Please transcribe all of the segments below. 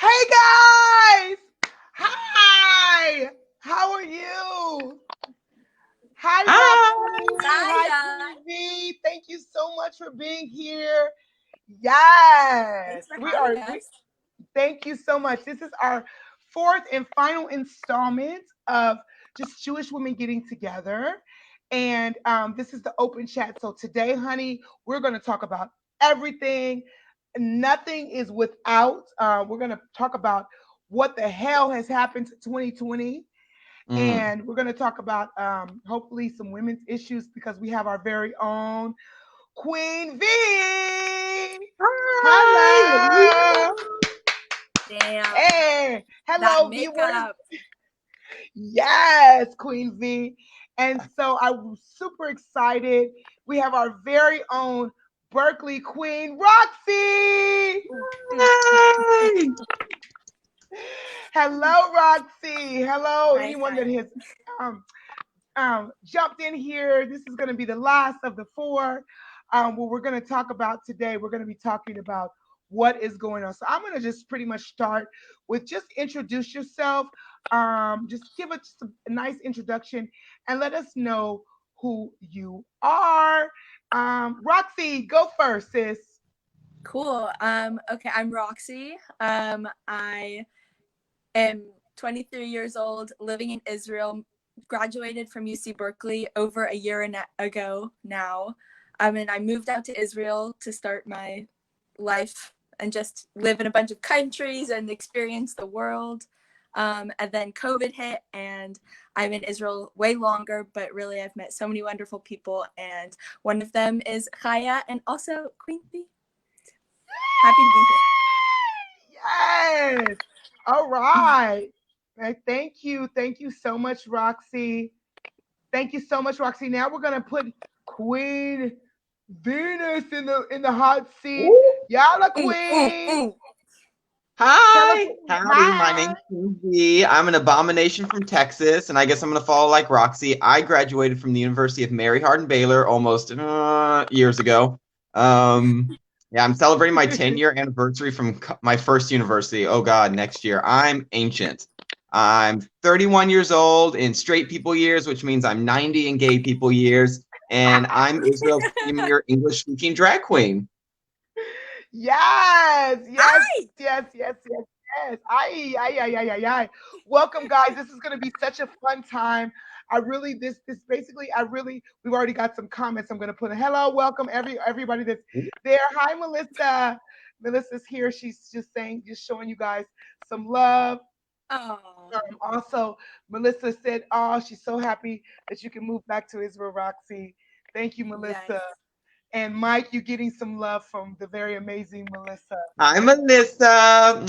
Hey guys! Hi! How are you? Hi Hi. Roxy! Hi Saya. Queen V! Thank you so much for being here. Yes! Thanks for having us. Thank you so much. This is our fourth and final installment of just Jewish women getting together. And this is the open chat. So today, honey, we're going to talk about everything. Nothing is without. We're going to talk about what the hell has happened to 2020. Mm. And we're going to talk about hopefully some women's issues because we have our very own Queen V. Hi. Hello. Damn. Hey, That hello, V. What is makeup. yes, Queen V. And so I'm super excited. We have our very own Berkeley Queen, Roxy. Ooh, Hi. Hello, Roxy. Hello, Hi, anyone that Saya. has um, jumped in here. This is going to be the last of the four. What we're going to talk about today, we're going to be talking about what is going on. So I'm going to just pretty much start with just introduce yourself. Just give us a nice introduction and let us know who you are. Roxy, go first, sis. Cool. Okay, I'm Roxy. I am 23 years old, living in Israel, graduated from UC Berkeley over a year ago now. And I moved out to Israel to start my life and just live in a bunch of countries and experience the world. And then COVID hit, and I'm in Israel way longer, but really I've met so many wonderful people, and one of them is Chaya and also Queen Bee. Happy to be here. Yes. All right. Thank you. Thank you so much, Roxy. Thank you so much, Roxy. Now we're gonna put Queen Venus in the hot seat. Ooh. Yalla, Mm, mm, Queen. mm. Tell us. Hi. Howdy. My Hi. name's Susie. I'm an abomination from Texas, and I guess I'm gonna follow like Roxy. I graduated from the University of Mary Hardin Baylor almost years ago. Um, yeah, I'm celebrating my 10-year anniversary from my first university. Oh God, next year. I'm ancient. I'm 31 years old in straight people years, which means I'm 90 in gay people years, and I'm Israel's premier English speaking drag queen. Yes, yes, Hi. yes, yes, yes, yes. Aye, aye, aye, aye, aye, aye. Welcome, guys. This is going to be such a fun time. I really, this basically, I really, we've already got some comments. I'm going to put a hello, welcome, everybody that's there. Hi, Melissa. Melissa's here. She's just saying, just showing you guys some love. Oh, Also, Melissa said, "Oh, she's so happy that you can move back to Israel, Roxy." Thank you, yes. Melissa. And Mike, you're getting some love from the very amazing Melissa. Hi, Melissa.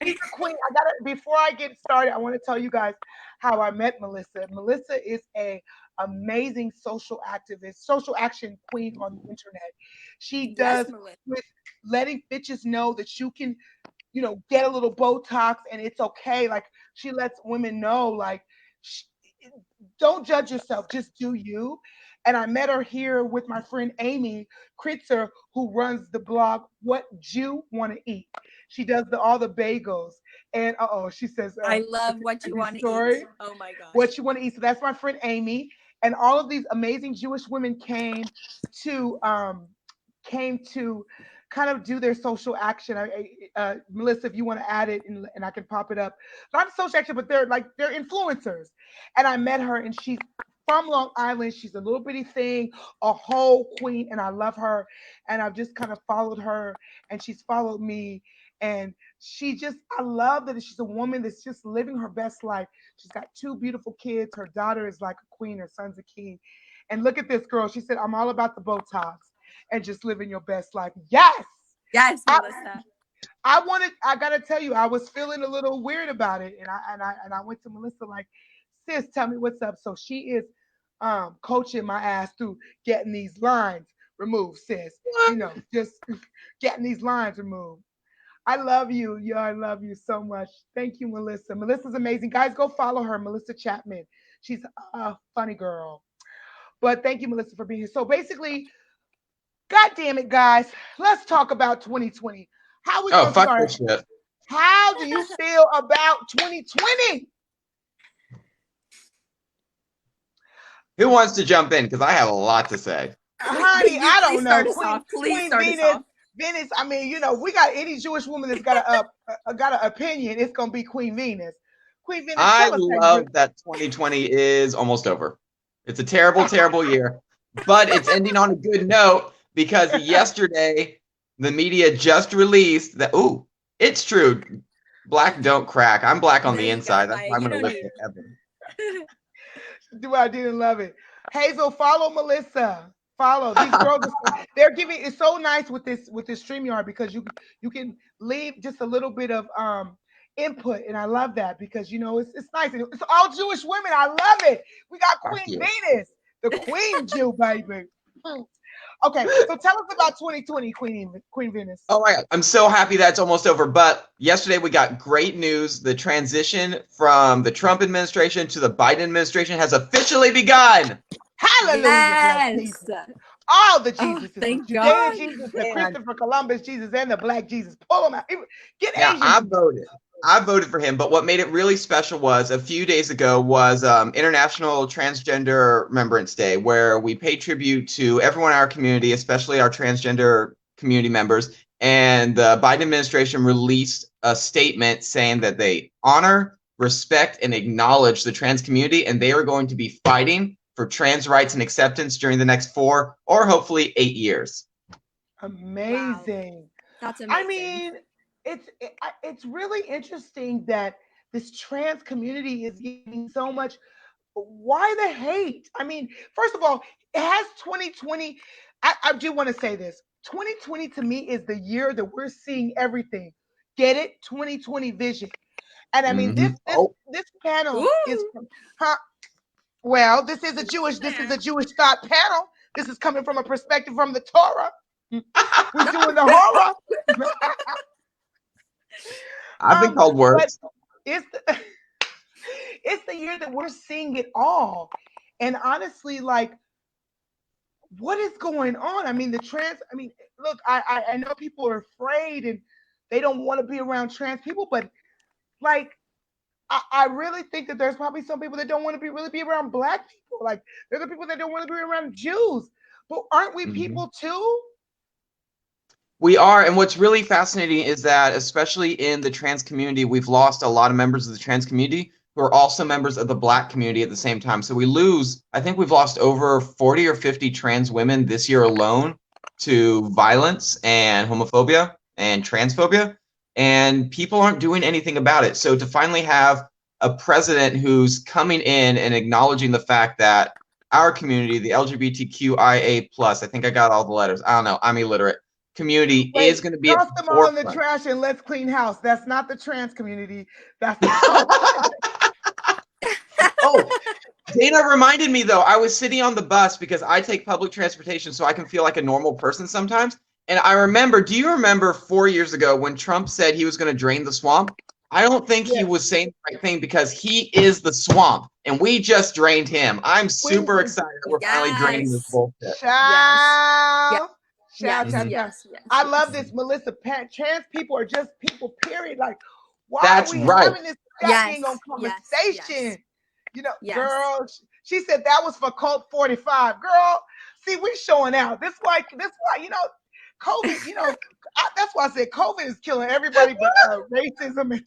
She's a queen. I gotta before I get started, I want to tell you guys how I met Melissa. Melissa is a amazing social activist, social action queen on the internet. She Yes, does Melissa. with letting bitches know that you can, get a little Botox and it's okay. Like she lets women know, like, sh- don't judge yourself, just do you. And I met her here with my friend Amy Kritzer, who runs the blog What Jew Want to Eat. She does all the bagels. And she says, I love what you every want to eat. story, Oh my gosh. what you want to eat. So that's my friend Amy. And all of these amazing Jewish women came to kind of do their social action. Melissa, if you want to add it and I can pop it up. Not social action, but they're influencers. And I met her and she's from Long Island. She's a little bitty thing, a whole queen, and I love her. And I've just kind of followed her and she's followed me. And I love that she's a woman that's just living her best life. She's got two beautiful kids. Her daughter is like a queen, her son's a king. And look at this girl. She said, I'm all about the Botox and just living your best life. Yes. Yes, I, Melissa. I gotta tell you, I was feeling a little weird about it. And I went to Melissa like, sis, tell me what's up. So she is coaching my ass through getting these lines removed, sis. Just getting these lines removed. I love you. Yeah, I love you so much. Thank you, Melissa. Melissa's amazing. Guys, go follow her, Melissa Chapman. She's a funny girl. But thank you, Melissa, for being here. So basically, God damn it, guys, let's talk about 2020. How are we Oh, gonna fuck start? this shit. How do you feel about 2020? Who wants to jump in? Because I have a lot to say. Honey, I don't know. Please start us off. Venus, I mean, you know, we got any Jewish woman that's got an opinion, it's gonna be Queen Venus. Queen Venus, I tell us love that 2020 is almost over. It's a terrible, terrible year, but it's ending on a good note because yesterday the media just released that. Ooh, it's true. Black don't crack. I'm black on the inside. That's why I'm gonna live forever. Do I didn't love it. Hazel, follow Melissa. Follow these girls. They're giving. It's so nice with this StreamYard because you can leave just a little bit of input, and I love that because you know it's nice. It's all Jewish women. I love it. We got Queen Venus, the Queen Jew, baby. Okay, so tell us about 2020, Queen Venus. Oh my God, I'm so happy that's almost over. But yesterday we got great news. The transition from the Trump administration to the Biden administration has officially begun. Hallelujah. Yes. All the Jesus. Thank the God. Jesus, the Christopher Columbus Jesus, and the Black Jesus. Pull them out. Get Yeah, Asian. I voted for him. But what made it really special was a few days ago was International Transgender Remembrance Day, where we pay tribute to everyone in our community, especially our transgender community members. And the Biden administration released a statement saying that they honor, respect, and acknowledge the trans community, and they are going to be fighting for trans rights and acceptance during the next 4 or hopefully 8 years. Amazing. Wow. That's amazing. I mean, it's really interesting that this trans community is getting so much. Why the hate? I mean, first of all, it has 2020. I do want to say this. 2020 to me is the year that we're seeing everything. Get it? 2020 vision. And I mean, this panel is from, well, this is a Jewish thought panel. This is coming from a perspective from the Torah. We're doing the horror. I've been called worse. It's the year that we're seeing it all. And honestly, like, what is going on? I mean, look, I know people are afraid and they don't want to be around trans people, but like, I really think that there's probably some people that don't want to really be around Black people. Like, there's the people that don't want to be around Jews. But aren't we people too? We are, and what's really fascinating is that, especially in the trans community, we've lost a lot of members of the trans community who are also members of the Black community at the same time. So I think we've lost over 40 or 50 trans women this year alone to violence and homophobia and transphobia, and people aren't doing anything about it. So to finally have a president who's coming in and acknowledging the fact that our community, the LGBTQIA+, I think I got all the letters. I don't know, I'm illiterate. Community is going to be toss them all in the trash and let's clean house. That's not the trans community. That's the Oh, Dana reminded me though. I was sitting on the bus because I take public transportation so I can feel like a normal person sometimes. And I remember, do you remember 4 years ago when Trump said he was going to drain the swamp? I don't think he was saying the right thing because he is the swamp and we just drained him. I'm super excited that we're finally draining this bullshit. Yes. I love this, Melissa. Trans people are just people, period. Like, why That's are we right. having this dang on conversation? You know, girl, she said that was for Cult 45. Girl, see, we showing out. This why, you know, COVID, you know, that's why I said COVID is killing everybody but racism.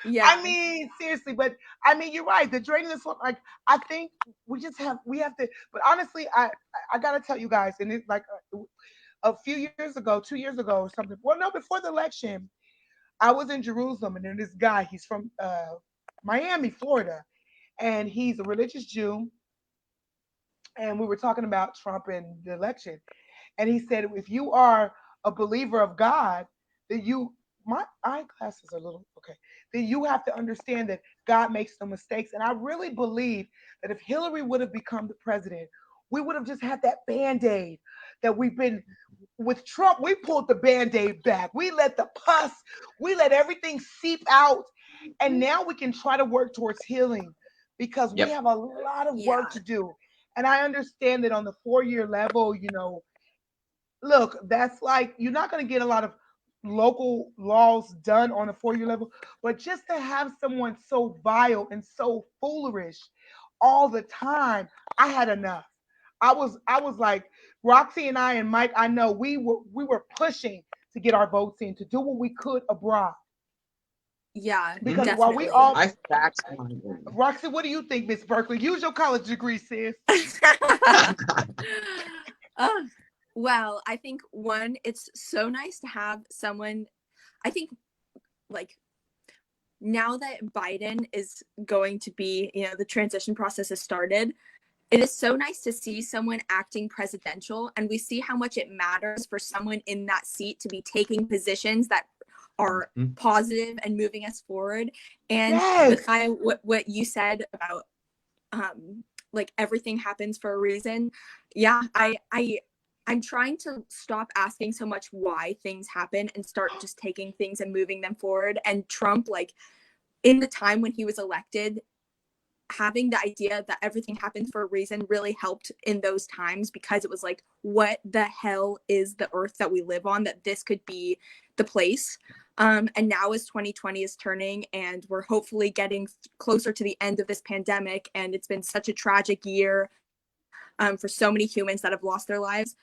Yeah. I mean, seriously, but I mean, you're right. The draining this one, like, I think we have to, but honestly, I gotta tell you guys, and it's like a few years ago, 2 years ago or something. Well, no, before the election, I was in Jerusalem, and then this guy, he's from Miami, Florida, and he's a religious Jew. And we were talking about Trump and the election. And he said, if you are a believer of God, that my eyeglasses are a little, okay, then you have to understand that God makes no mistakes. And I really believe that if Hillary would have become the president, we would have just had that Band-Aid that we've been, with Trump, we pulled the Band-Aid back. We let the pus, we let everything seep out. And now we can try to work towards healing because we have a lot of work to do. And I understand that on the 4-year level, you know, look, that's like, you're not going to get a lot of local laws done on a 4-year level, but just to have someone so vile and so foolish all the time, I had enough. I was like Roxy and I and Mike. I know we were pushing to get our votes in to do what we could abroad Yeah, because while we definitely. all I faxed mine in. Roxy, what do you think, Miss Berkeley? Use your college degree, sis. Oh, well, I think one, it's so nice to have someone. I think like now that Biden is going to be, the transition process has started, it is so nice to see someone acting presidential, and we see how much it matters for someone in that seat to be taking positions that are Mhm. positive and moving us forward. And Yes. Mikhail, what you said about like everything happens for a reason. Yeah, I'm trying to stop asking so much why things happen and start just taking things and moving them forward. And Trump, like in the time when he was elected, having the idea that everything happens for a reason really helped in those times, because it was like, what the hell is the earth that we live on, that this could be the place. And now as 2020 is turning and we're hopefully getting closer to the end of this pandemic, and it's been such a tragic year for so many humans that have lost their lives.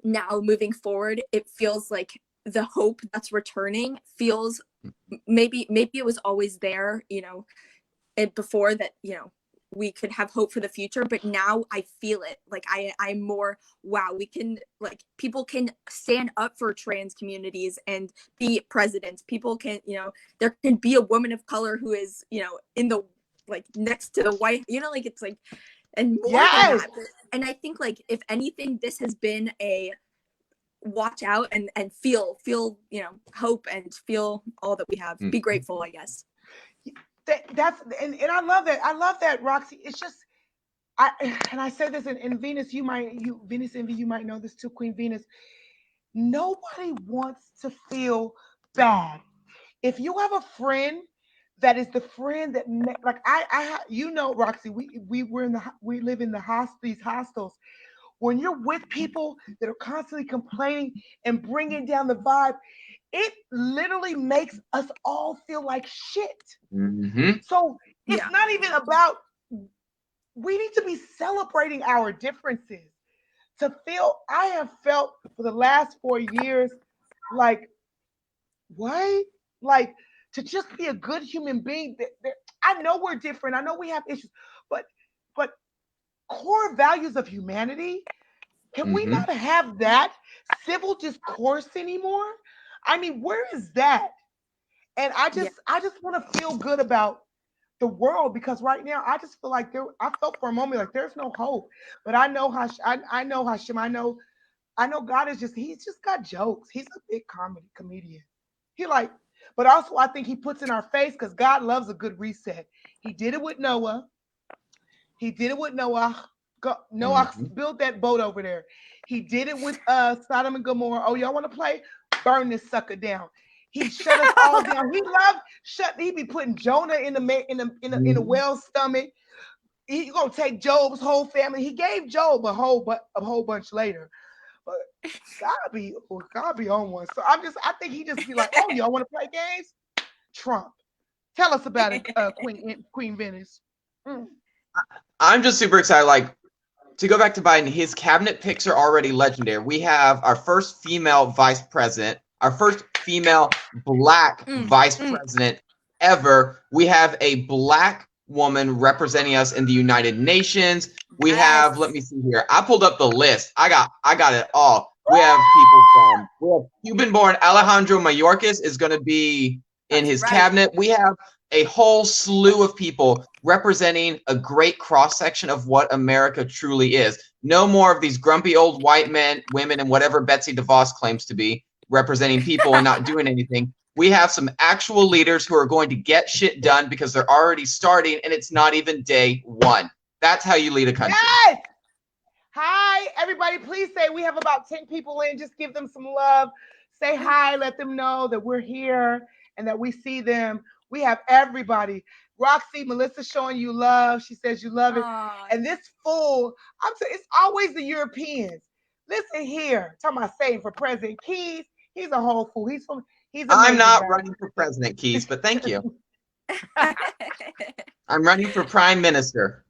Now moving forward, it feels like the hope that's returning feels, maybe it was always there, before that, we could have hope for the future, but now I feel it. Like I'm more, wow, we can, like, people can stand up for trans communities and be presidents. People can, there can be a woman of color who is, in the, like, next to the white, like, it's like, and more Yes. than that. And I think, like, if anything, this has been a watch out and feel, hope, and feel all that we have. Be grateful, I guess. That's and I love that. I love that, Roxy. It's just I say this in Venus, Venus Envy, you might know this too, Queen Venus. Nobody wants to feel bad. If you have a friend that is the friend that like Roxy, we live in these hostels. When you're with people that are constantly complaining and bringing down the vibe, it literally makes us all feel like shit. Mm-hmm. So it's not even about, we need to be celebrating our differences. I have felt for the last 4 years, like, what? Like, to just be a good human being. I know we're different. I know we have issues, but core values of humanity, can we not have that civil discourse anymore? I mean, where is that? And I just want to feel good about the world, because right now I just feel like I felt for a moment like there's no hope. But I know I know Hashem. I know God is he's just got jokes. He's a big comedian. But also I think he puts in our face, because God loves a good reset. He did it with Noah. He did it with Noah. Noah built that boat over there. He did it with Sodom and Gomorrah. Oh, y'all want to play? Burn this sucker down. He shut us all down. He be putting Jonah in the whale's stomach. He gonna take Job's whole family. He gave Job a whole bunch later. But God be on one. So I think he just be like, oh, y'all want to play games? Trump. Tell us about it, Queen Venice. I'm just super excited. Like, to go back to Biden, his cabinet picks are already legendary. We have our first female vice president, our first female black vice president ever. We have a black woman representing us in the United Nations. We have, let me see here. I pulled up the list. I got it all. We have Cuban-born Alejandro Mayorkas is going to be in his cabinet. We have a whole slew of people representing a great cross-section of what America truly is. No more of these grumpy old white men, women, and whatever Betsy DeVos claims to be, representing people and not doing anything. We have some actual leaders who are going to get shit done because they're already starting, and it's not even day one. That's how you lead a country. Yes! Hi, everybody. Please say, we have about 10 people in. Just give them some love. Say hi. Let them know that we're here and that we see them. We have everybody. Roxy, Melissa showing you love. She says you love it. And this fool, it's always the Europeans. Listen here. Talking about saying for President Keys. He's a whole fool. He's amazing, I'm not guys. running for president, Keys, but thank you. I'm running for prime minister.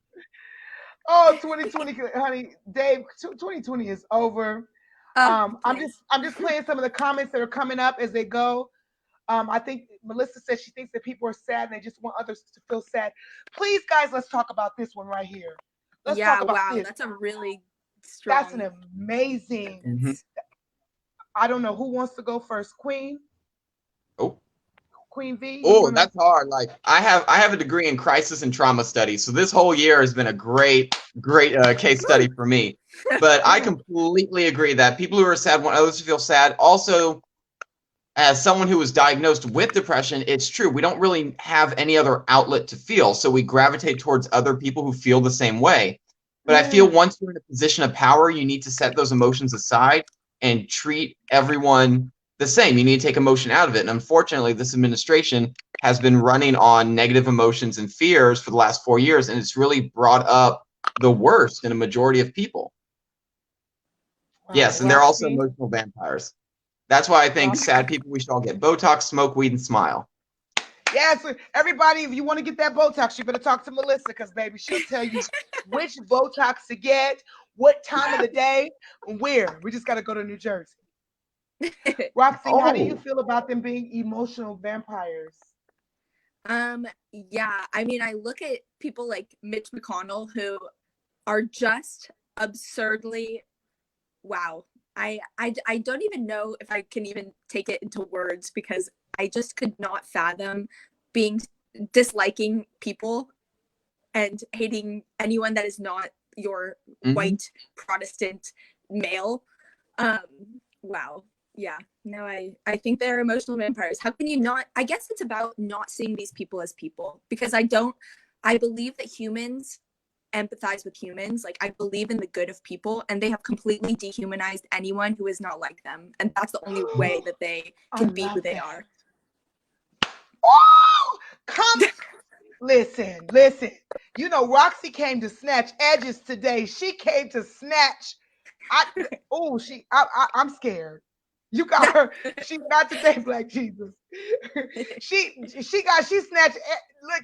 Oh, 2020, honey, Dave, 2020 is over. I'm just playing some of the comments that are coming up as they go. I think Melissa says she thinks that people are sad and they just want others to feel sad. Please, guys, let's talk about this one right here. Let's talk about this. That's a really strong. That's an amazing. Mm-hmm. I don't know who wants to go first. Queen. Oh. Queen V. Oh, that's hard. Like I have a degree in crisis and trauma studies, so this whole year has been a great case study for me. But I completely agree that people who are sad want others to feel sad. Also, as someone who was diagnosed with depression, it's true. We don't really have any other outlet to feel, so we gravitate towards other people who feel the same way. But I feel once you're in a position of power, you need to set those emotions aside and treat everyone the same. You need to take emotion out of it. And unfortunately, this administration has been running on negative emotions and fears for the last 4 years, and it's really brought up the worst in a majority of people. Wow. Yes, and they're also emotional vampires. That's why I think sad people, we should all get Botox, smoke weed, and smile. Yes, everybody, if you want to get that Botox, you better talk to Melissa, because, baby, she'll tell you which Botox to get, what time of the day, and where. We just got to go to New Jersey. Roxy, how do you feel about them being emotional vampires? Yeah, I mean, I look at people like Mitch McConnell who are just absurdly, wow. I don't even know if I can even take it into words, because I just could not fathom disliking people and hating anyone that is not your white Protestant male. Wow. Yeah, no, I think they're emotional vampires. How can you not? I guess it's about not seeing these people as people, because I believe that humans empathize with humans. Like, I believe in the good of people, and they have completely dehumanized anyone who is not like them. And that's the only way that they can be who they are. Oh, come. Listen. You know, Roxy came to snatch edges today. She came to snatch. I'm scared. You got her. She not today, Black Jesus. she snatched. Look,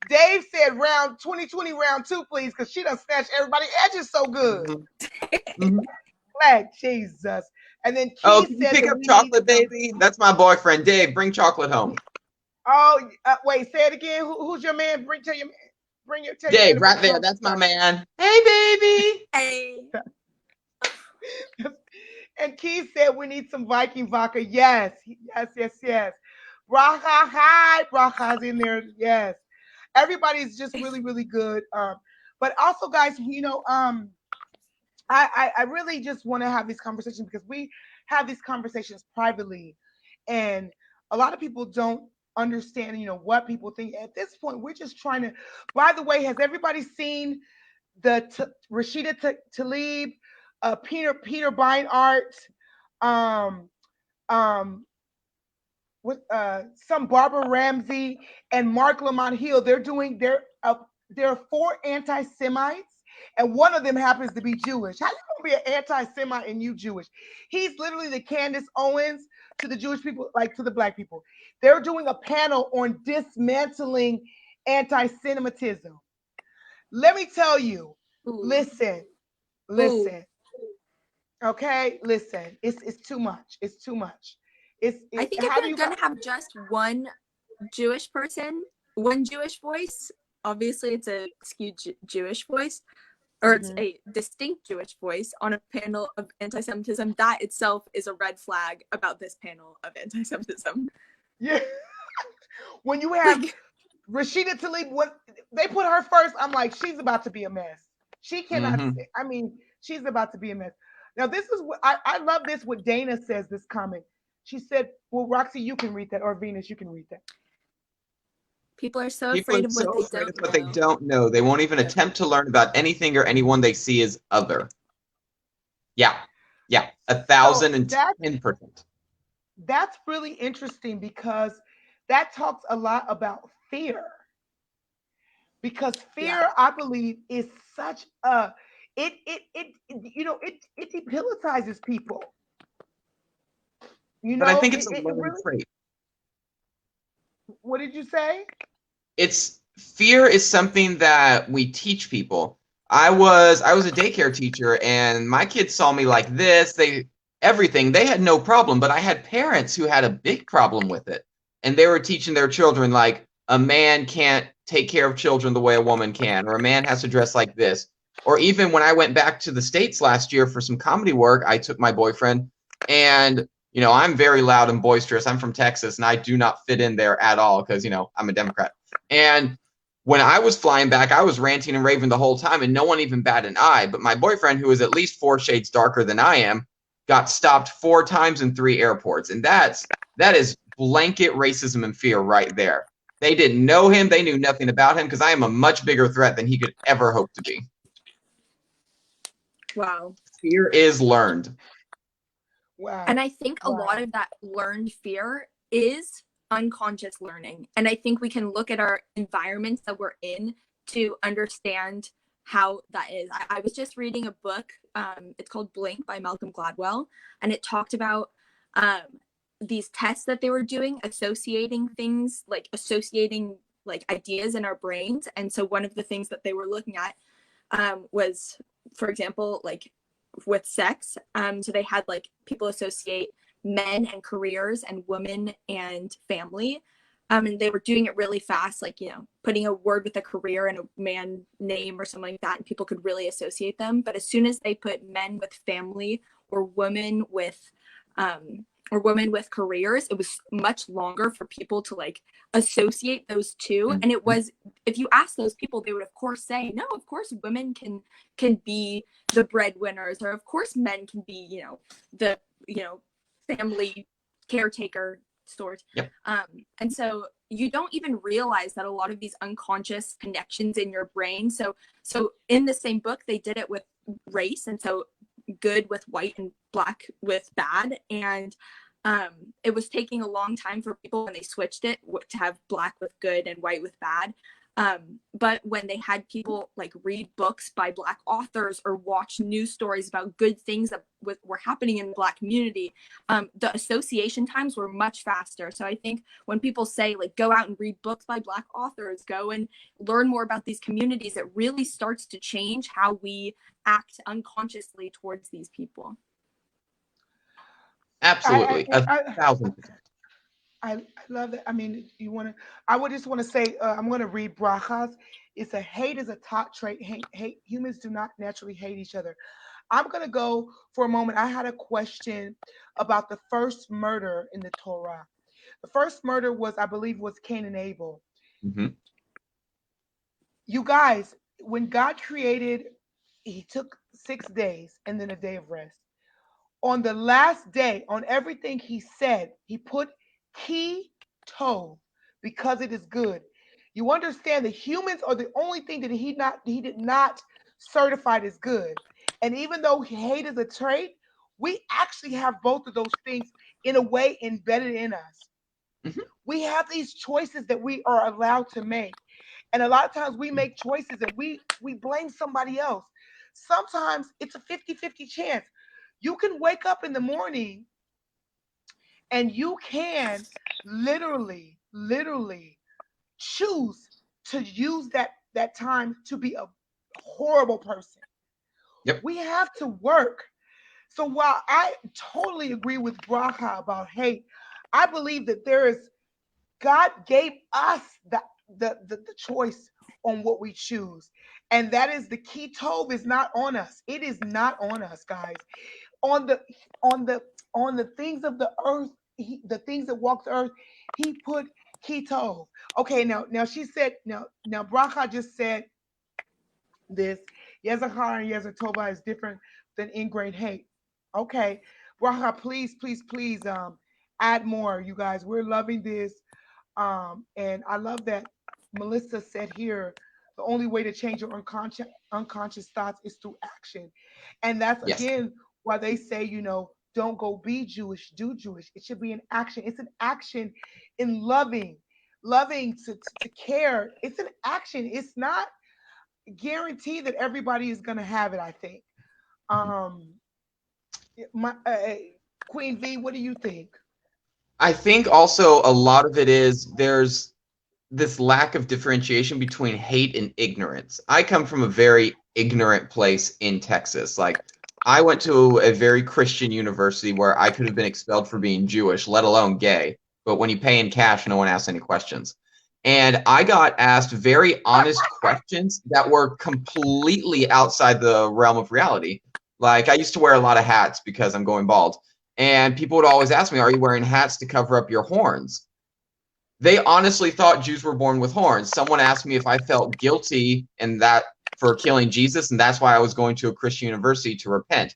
Dave said 2020 round 2, please, because she done snatched everybody edges so good. Black Jesus. And then Keith can you pick up chocolate, baby? That's my boyfriend, Dave. Bring chocolate home. Oh, wait, say it again. Who's your man? Bring your Dave right there. That's my man. Hey, baby. Hey. And Keith said we need some Viking vodka. Yes. Bracha's in there. Yes. Everybody's just really, really good. But also, guys, you know, I really just want to have these conversations, because we have these conversations privately, and a lot of people don't understand, you know, what people think. At this point, we're just trying to. By the way, has everybody seen the Rashida Tlaib, Peter Beinart, with some Barbara Ramsey and Mark Lamont Hill? There are 4 anti-Semites, and one of them happens to be Jewish. How you gonna be an anti-Semite and you Jewish? He's literally the Candace Owens to the Jewish people, like to the Black people. They're doing a panel on dismantling anti-Semitism. Let me tell you, listen. Okay, listen. It's too much. I think if you're gonna have just one Jewish person, one Jewish voice, obviously it's a skewed Jewish voice, or it's a distinct Jewish voice on a panel of anti-Semitism, that itself is a red flag about this panel of anti-Semitism. Yeah. When you have Rashida Tlaib, when they put her first, I'm like, she's about to be a mess. She cannot. I mean, she's about to be a mess. Now, this is what I love. This what Dana says. This comment. She said, "Well, Roxy, you can read that, or Venus, you can read that." People are so afraid of what they don't know. They won't even attempt to learn about anything or anyone they see as other. Yeah, 1,010%. That's really interesting, because that talks a lot about fear. Because fear, I believe, is such a it debilitizes people. You But I know, think it's a it learned really. trait. What did you say? It's fear is something that we teach people. I was a daycare teacher and my kids saw me like this. They had no problem, but I had parents who had a big problem with it. And they were teaching their children like a man can't take care of children the way a woman can, or a man has to dress like this. Or even when I went back to the States last year for some comedy work, I took my boyfriend and I'm very loud and boisterous. I'm from Texas and I do not fit in there at all because, I'm a Democrat. And when I was flying back, I was ranting and raving the whole time, and no one even batted an eye. But my boyfriend, who is at least 4 shades darker than I am, got stopped 4 times in 3 airports, and that is blanket racism and fear right there. They didn't know him; they knew nothing about him because I am a much bigger threat than he could ever hope to be. Wow. Fear is learned. Wow. And I think a Wow. lot of that learned fear is unconscious learning. And I think we can look at our environments that we're in to understand how that is. I was just reading a book. It's called Blink by Malcolm Gladwell. And it talked about these tests that they were doing, associating like ideas in our brains. And so one of the things that they were looking at was, for example, like with sex. So they had like people associate men and careers and women and family. And they were doing it really fast, like, putting a word with a career and a man name or something like that, and people could really associate them. But as soon as they put men with family or women with careers, it was much longer for people to like associate those two. And it was, if you ask those people, they would of course say, no, of course women can be the breadwinners, or of course men can be, the family caretaker sort. Yep. And so you don't even realize that a lot of these unconscious connections in your brain. So in the same book, they did it with race, and so good with white and black with bad. And it was taking a long time for people when they switched it to have black with good and white with bad. But when they had people like read books by Black authors or watch news stories about good things that were happening in the Black community, the association times were much faster. So I think when people say like, go out and read books by Black authors, go and learn more about these communities, it really starts to change how we act unconsciously towards these people. Absolutely. 1,000%. I love that. I mean, I would just want to say, I'm going to read brachas. It's a hate is a top trait. Hate. Humans do not naturally hate each other. I'm going to go for a moment. I had a question about the first murder in the Torah. The first murder I believe, was Cain and Abel. Mm-hmm. You guys, when God created, he took 6 days and then a day of rest. On the last day, on everything he said, he put ki tov, because it is good. You understand that humans are the only thing that he did not certify as good. And even though hate is a trait, we actually have both of those things in a way embedded in us. Mm-hmm. We have these choices that we are allowed to make. And a lot of times we make choices and we blame somebody else. Sometimes it's a 50-50 chance. You can wake up in the morning and you can literally choose to use that time to be a horrible person. Yep. We have to work. So while I totally agree with Bracha about hate, I believe that God gave us the choice on what we choose. And that is the ki tov is not on us. It is not on us, guys. On the things of the earth, the things that walk the earth, he put ki tov. Okay, now she said, now Bracha just said this. Yezachar and Yezatova is different than ingrained hate. Okay. Bracha, please, add more, you guys. We're loving this. And I love that Melissa said here, the only way to change your unconscious thoughts is through action. And that's Yes. again why they say, don't go be Jewish, do Jewish. It should be an action. It's an action in loving to care. It's an action. It's not guaranteed that everybody is going to have it, I think. My Queen V, what do you think? I think also a lot of it is there's this lack of differentiation between hate and ignorance. I come from a very ignorant place in Texas. Like, I went to a very Christian university where I could have been expelled for being Jewish, let alone gay. But when you pay in cash, no one asks any questions. And I got asked very honest questions that were completely outside the realm of reality. Like, I used to wear a lot of hats because I'm going bald. And people would always ask me, "Are you wearing hats to cover up your horns?" They honestly thought Jews were born with horns. Someone asked me if I felt guilty and that for killing Jesus, and that's why I was going to a Christian university to repent.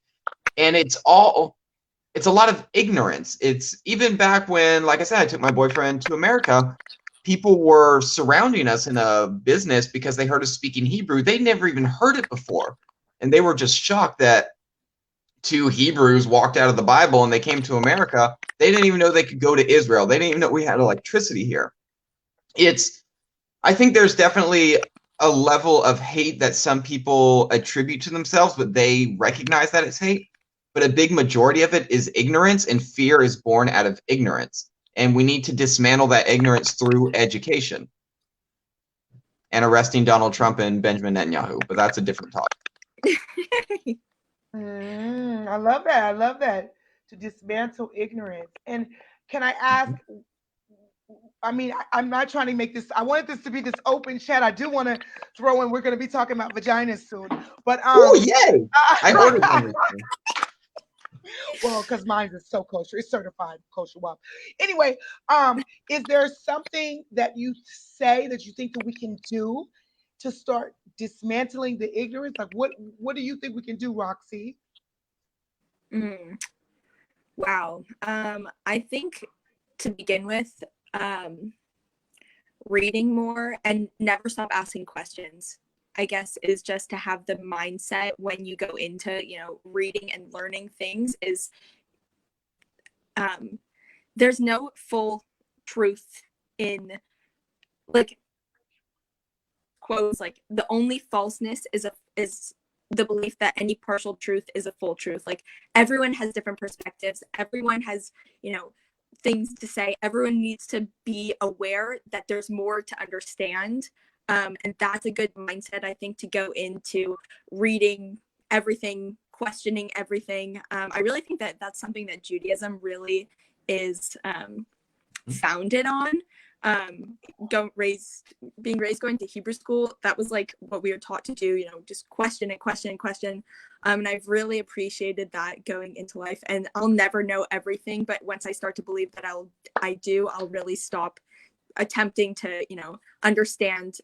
And it's a lot of ignorance. It's even back when, like I said, I took my boyfriend to America, people were surrounding us in a business because they heard us speaking Hebrew. They never even heard it before. And they were just shocked that two Hebrews walked out of the Bible and they came to America. They didn't even know they could go to Israel. They didn't even know we had electricity here. I think there's definitely a level of hate that some people attribute to themselves, but they recognize that it's hate. But a big majority of it is ignorance, and fear is born out of ignorance. And we need to dismantle that ignorance through education and arresting Donald Trump and Benjamin Netanyahu. But that's a different topic. I love that. I love that. To dismantle ignorance. And can I ask? I mean, I'm not trying to make this. I wanted this to be this open chat. I do want to throw in. We're going to be talking about vaginas soon. But oh yay! I ordered one. Well, because mine is so kosher. It's certified kosher. Well, anyway, is there something that you say that you think that we can do to start dismantling the ignorance? Like, what do you think we can do, Roxy? Wow. I think to begin with, reading more and never stop asking questions, I guess, is just to have the mindset when you go into, reading and learning things is there's no full truth in, like, quotes like the only falseness is the belief that any partial truth is a full truth. Like, everyone has different perspectives, everyone has things to say, everyone needs to be aware that there's more to understand, and that's a good mindset, I think, to go into reading everything, questioning everything. I really think that that's something that Judaism really is founded on. Being raised going to Hebrew school, that was like what we were taught to do, just question and question and question. And I've really appreciated that going into life. And I'll never know everything, but once I start to believe that I'll really stop attempting to, understand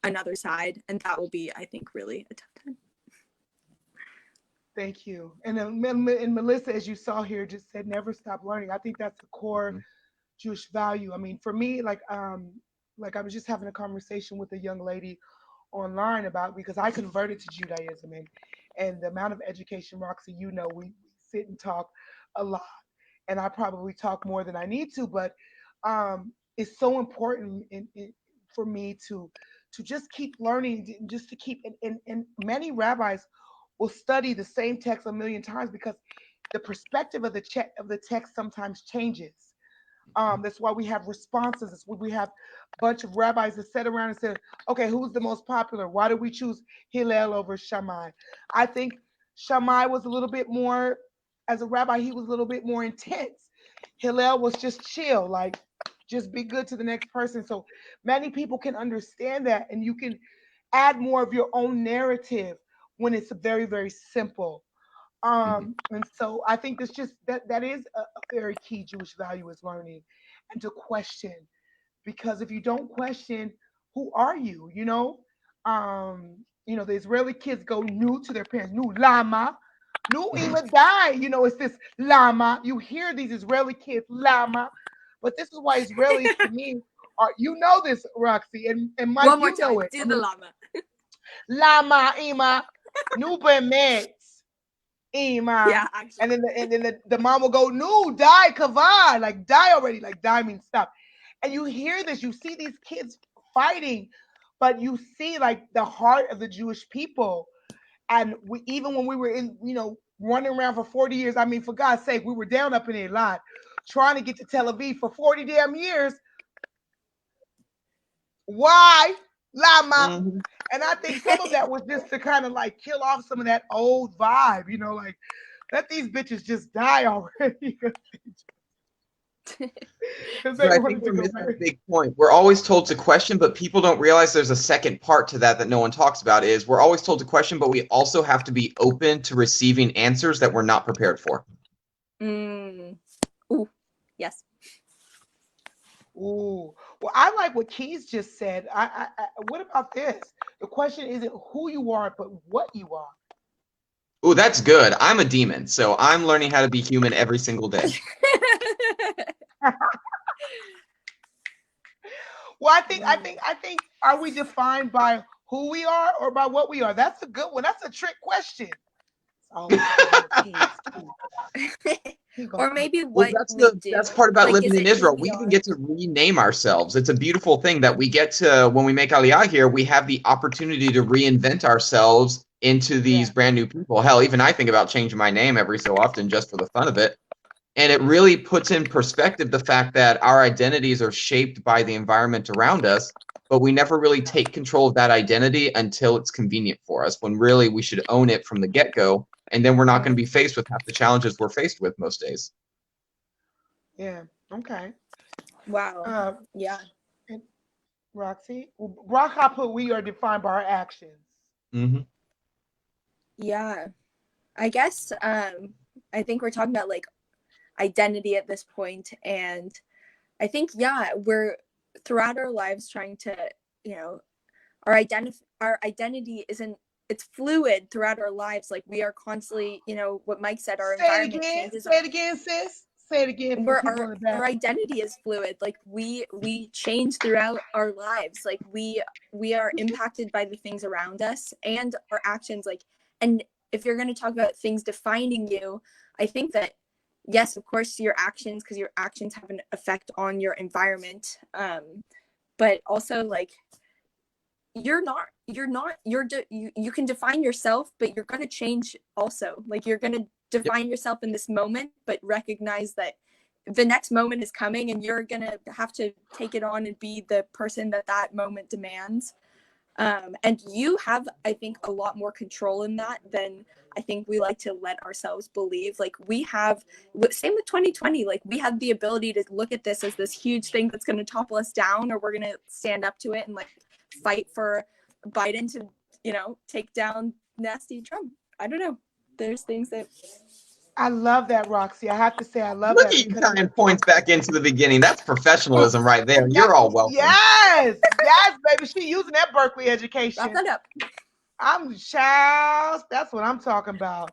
another side. And that will be, I think, really a tough time. Thank you. And Melissa, as you saw here, just said never stop learning. I think that's the core Jewish value. I mean, for me, like I was just having a conversation with a young lady online about, because I converted to Judaism, and the amount of education, Roxy, we sit and talk a lot, and I probably talk more than I need to, but it's so important for me to just keep learning, just to keep, and many rabbis will study the same text a million times because the perspective of the text sometimes changes. That's why we have responses. That's why we have a bunch of rabbis that sit around and say, okay, who's the most popular? Why do we choose Hillel over Shammai? I think Shammai was a little bit more, as a rabbi, he was a little bit more intense. Hillel was just chill, like just be good to the next person. So many people can understand that, and you can add more of your own narrative when it's very, very simple. And so I think that is a very key Jewish value, is learning and to question, because if you don't question, who are you? The Israeli kids go new to their parents, new lama, new ima die. It's this lama. You hear these Israeli kids lama, but this is why Israelis to me are, this, Roxy, and Mike, one more time, it. Do the lama. Lama ima, new bemet. Yeah, actually. And then the mom will go, no, die, kavod, like die already, like die means stop. And you hear this, you see these kids fighting, but you see like the heart of the Jewish people. And even when we were in, running around for 40 years, I mean, for God's sake, we were down up in Eilat. trying to get to Tel Aviv for 40 damn years. Why? Lama. Mhm. And I think some of that was just to kind of like kill off some of that old vibe, like let these bitches just die already. Because But they I think wanted to we're go missing a marry. big point. We're always told to question, but people don't realize there's a second part to that no one talks about. Is we're always told to question, but we also have to be open to receiving answers that we're not prepared for. Mm. Ooh, yes. Ooh, well, I like what Keys just said. What about this? The question isn't who you are, but what you are. Ooh, that's good. I'm a demon, so I'm learning how to be human every single day. Well, I think. Are we defined by who we are or by what we are? That's a good one. That's a trick question. Oh, Or maybe Well, what we that's do. part about Like, is living in it who Israel. we We even are? get to rename ourselves. It's a beautiful thing that we get to, when we make Aliyah here, we have the opportunity to reinvent ourselves into these Yeah. brand new people. Hell, even I think about changing my name every so often just for the fun of it. And it really puts in perspective the fact that our identities are shaped by the environment around us, but we never really take control of that identity until it's convenient for us, when really we should own it from the get-go. And then we're not going to be faced with half the challenges we're faced with most days. Yeah. Okay. Wow. Yeah. And Roxy, Racha put we are defined by our actions. Mm-hmm. Yeah. I guess I think we're talking about like identity at this point, and I think we're throughout our lives trying to, our identity isn't, it's fluid throughout our lives. Like we are constantly, what Mike said, our Say it environment again. changes. Say it again, sis. Say it again for the people in the back. Our identity is fluid. Like we change throughout our lives. Like we are impacted by the things around us and our actions. Like, and if you're going to talk about things defining you, I think that yes, of course, your actions, because your actions have an effect on your environment. But also like you can define yourself, but you're going to change also. Like you're going to define yourself in this moment, but recognize that the next moment is coming and you're going to have to take it on and be the person that moment demands. And you have, I think, a lot more control in that than I think we like to let ourselves believe. Like we have, same with 2020, like we had the ability to look at this as this huge thing that's going to topple us down, or we're going to stand up to it and like fight for Biden to, take down nasty Trump. I don't know. There's things that. I love that, Roxy. I have to say, I love Look that at you because tying points back into the beginning. That's professionalism right there. You're all welcome. yes, baby. She using that Berkeley education. Wrap that up. I'm child. That's what I'm talking about.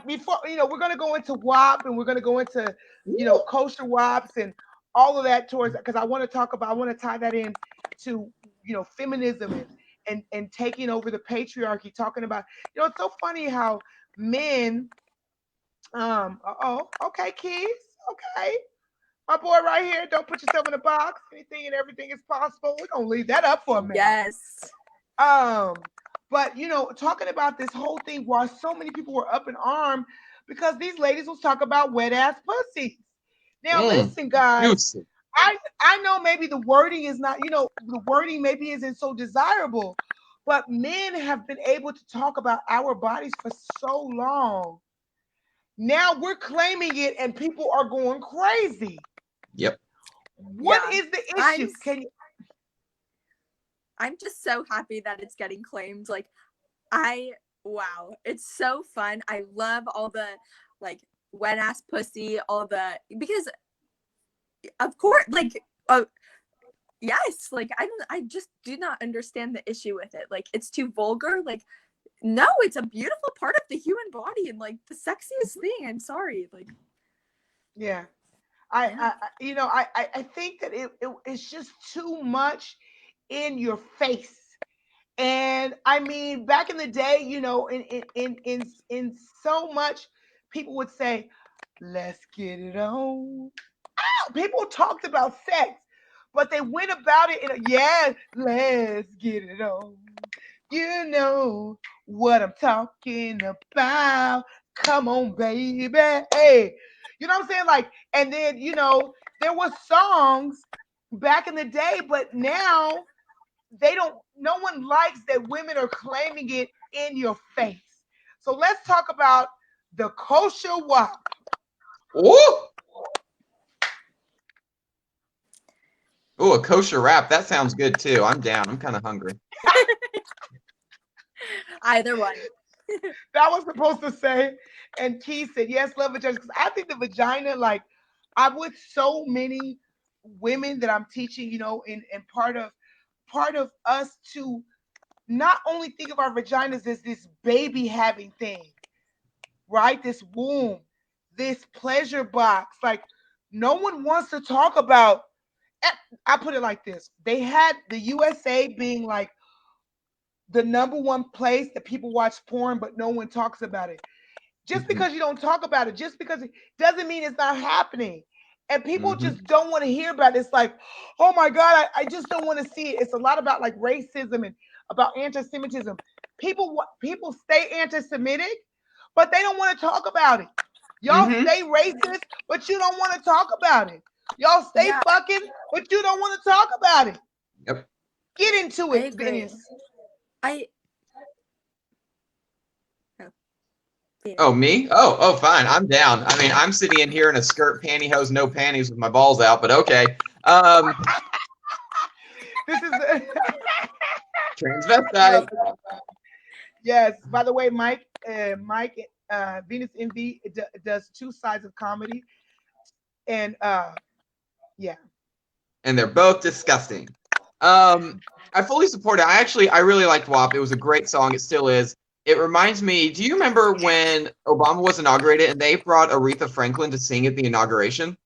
Before we're gonna go into WAP and we're gonna go into kosher WAPs and all of that towards, because I want to tie that in to feminism and taking over the patriarchy. Talking about it's so funny how men. Okay, Keys. Okay, my boy right here. Don't put yourself in a box. Anything and everything is possible. We're gonna leave that up for a minute. Yes. But talking about this whole thing, why so many people were up in arms, because these ladies was talking about wet ass pussies. Now listen, guys. I know maybe the wording is not, the wording maybe isn't so desirable, but men have been able to talk about our bodies for so long. Now we're claiming it and people are going crazy. Yep. What is the issue? I'm just so happy that it's getting claimed. Like, wow, it's so fun. I love all the like wet ass pussy, because of course, like, yes, like I just do not understand the issue with it. Like, it's too vulgar. Like, no, it's a beautiful part of the human body and like the sexiest thing. I'm sorry, like. Yeah, I think that it's just too much in your face. And I mean, back in the day, in so much, people would say, "Let's get it on." Ow! People talked about sex, but they went about it let's get it on. You know what I'm talking about. Come on, baby. Hey, You know what I'm saying? Like, and then, there were songs back in the day, but now they don't, no one likes that women are claiming it in your face. So let's talk about the kosher WAP. Ooh! Ooh, a kosher wrap. That sounds good too. I'm down. I'm kind of hungry. Either one. That was supposed to say, and Keith said, yes, love vagina. Because I think the vagina, like, I'm with so many women that I'm teaching, and part of us to not only think of our vaginas as this baby having thing, right? This womb, this pleasure box. Like, no one wants to talk about. I put it like this: they had the USA being like the number one place that people watch porn, but no one talks about it. Just because you don't talk about it, just because it doesn't mean it's not happening. And people just don't want to hear about it. It's like, oh my God, I just don't want to see it. It's a lot about like racism and about anti-Semitism. People stay anti-Semitic, but they don't want to talk about it. Y'all stay racist, but you don't want to talk about it. Y'all stay fucking, but you don't want to talk about it. Yep. Get into it, Phineas. Oh, me? Oh, fine. I'm down. I mean, I'm sitting in here in a skirt, pantyhose, no panties with my balls out, but okay. This is transvestite. Yes. By the way, Mike, Venus Envy does two sides of comedy, and yeah. And they're both disgusting. I fully support it. I really liked WAP. It was a great song. It still is. It reminds me, do you remember when Obama was inaugurated and they brought Aretha Franklin to sing at the inauguration?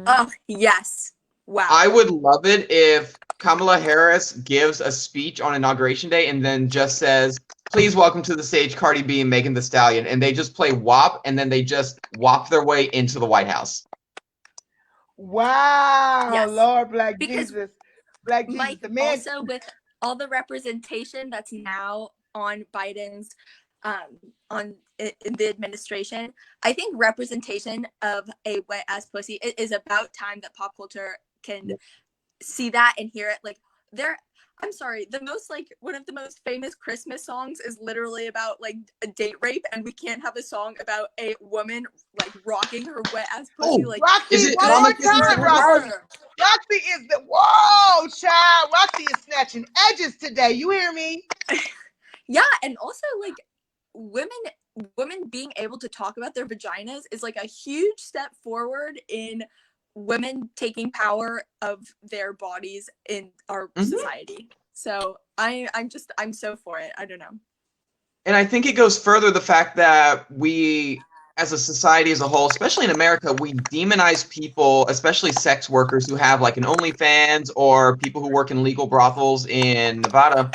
Oh, yes. Wow. I would love it if Kamala Harris gives a speech on Inauguration Day and then just says, please welcome to the stage Cardi B and Megan Thee Stallion. And they just play WAP and then they just WAP their way into the White House. Wow. Yes. Lord, Black Jesus. Black Jesus. Mike, the man. Also with all the representation that's now on Biden's in the administration, I think representation of a wet ass pussy, it is about time that pop culture can see that and hear it. Like, I'm sorry, one of the most famous Christmas songs is literally about like a date rape, and we can't have a song about a woman like rocking her wet ass pussy. Like, Roxy, is it one Mama more Kisses time, the Roxy. Roxy is the child. Roxy is snatching edges today. You hear me? Yeah, and also like women being able to talk about their vaginas is like a huge step forward in women taking power of their bodies in our society. So I'm so for it. I don't know. And I think it goes further, the fact that we, as a society as a whole, especially in America, we demonize people, especially sex workers who have like an OnlyFans or people who work in legal brothels in Nevada.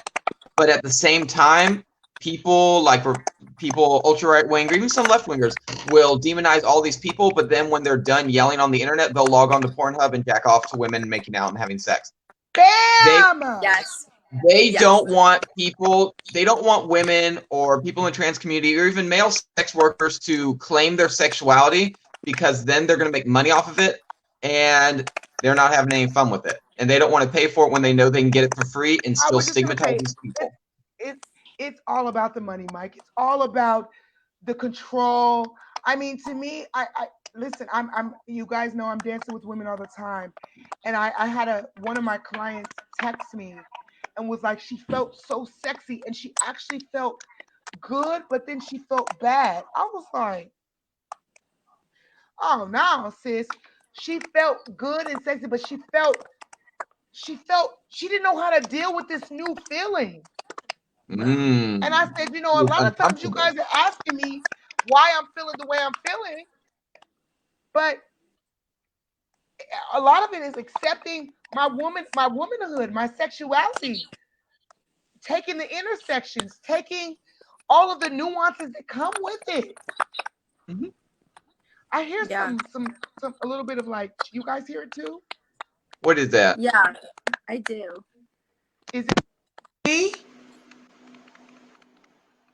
But at the same time, people ultra right wing or even some left wingers will demonize all these people. But then when they're done yelling on the internet, they'll log on to Pornhub and jack off to women making out and having sex. Bam! They don't want people, they don't want women or people in the trans community or even male sex workers to claim their sexuality, because then they're going to make money off of it and they're not having any fun with it. And they don't want to pay for it when they know they can get it for free and still stigmatize these people. It's all about the money, Mike. It's all about the control. I mean, to me, I listen, I'm you guys know I'm dancing with women all the time. And I had one of my clients text me and was like, she felt so sexy and she actually felt good, but then she felt bad. I was like, oh no, sis. She felt good and sexy, but she didn't know how to deal with this new feeling. And I said, a lot of times you guys are asking me why I'm feeling the way I'm feeling, but a lot of it is accepting my womanhood, my sexuality, taking the intersections, taking all of the nuances that come with it. I hear some a little bit of like, you guys hear it too? What is that? Yeah, I do. Is it me?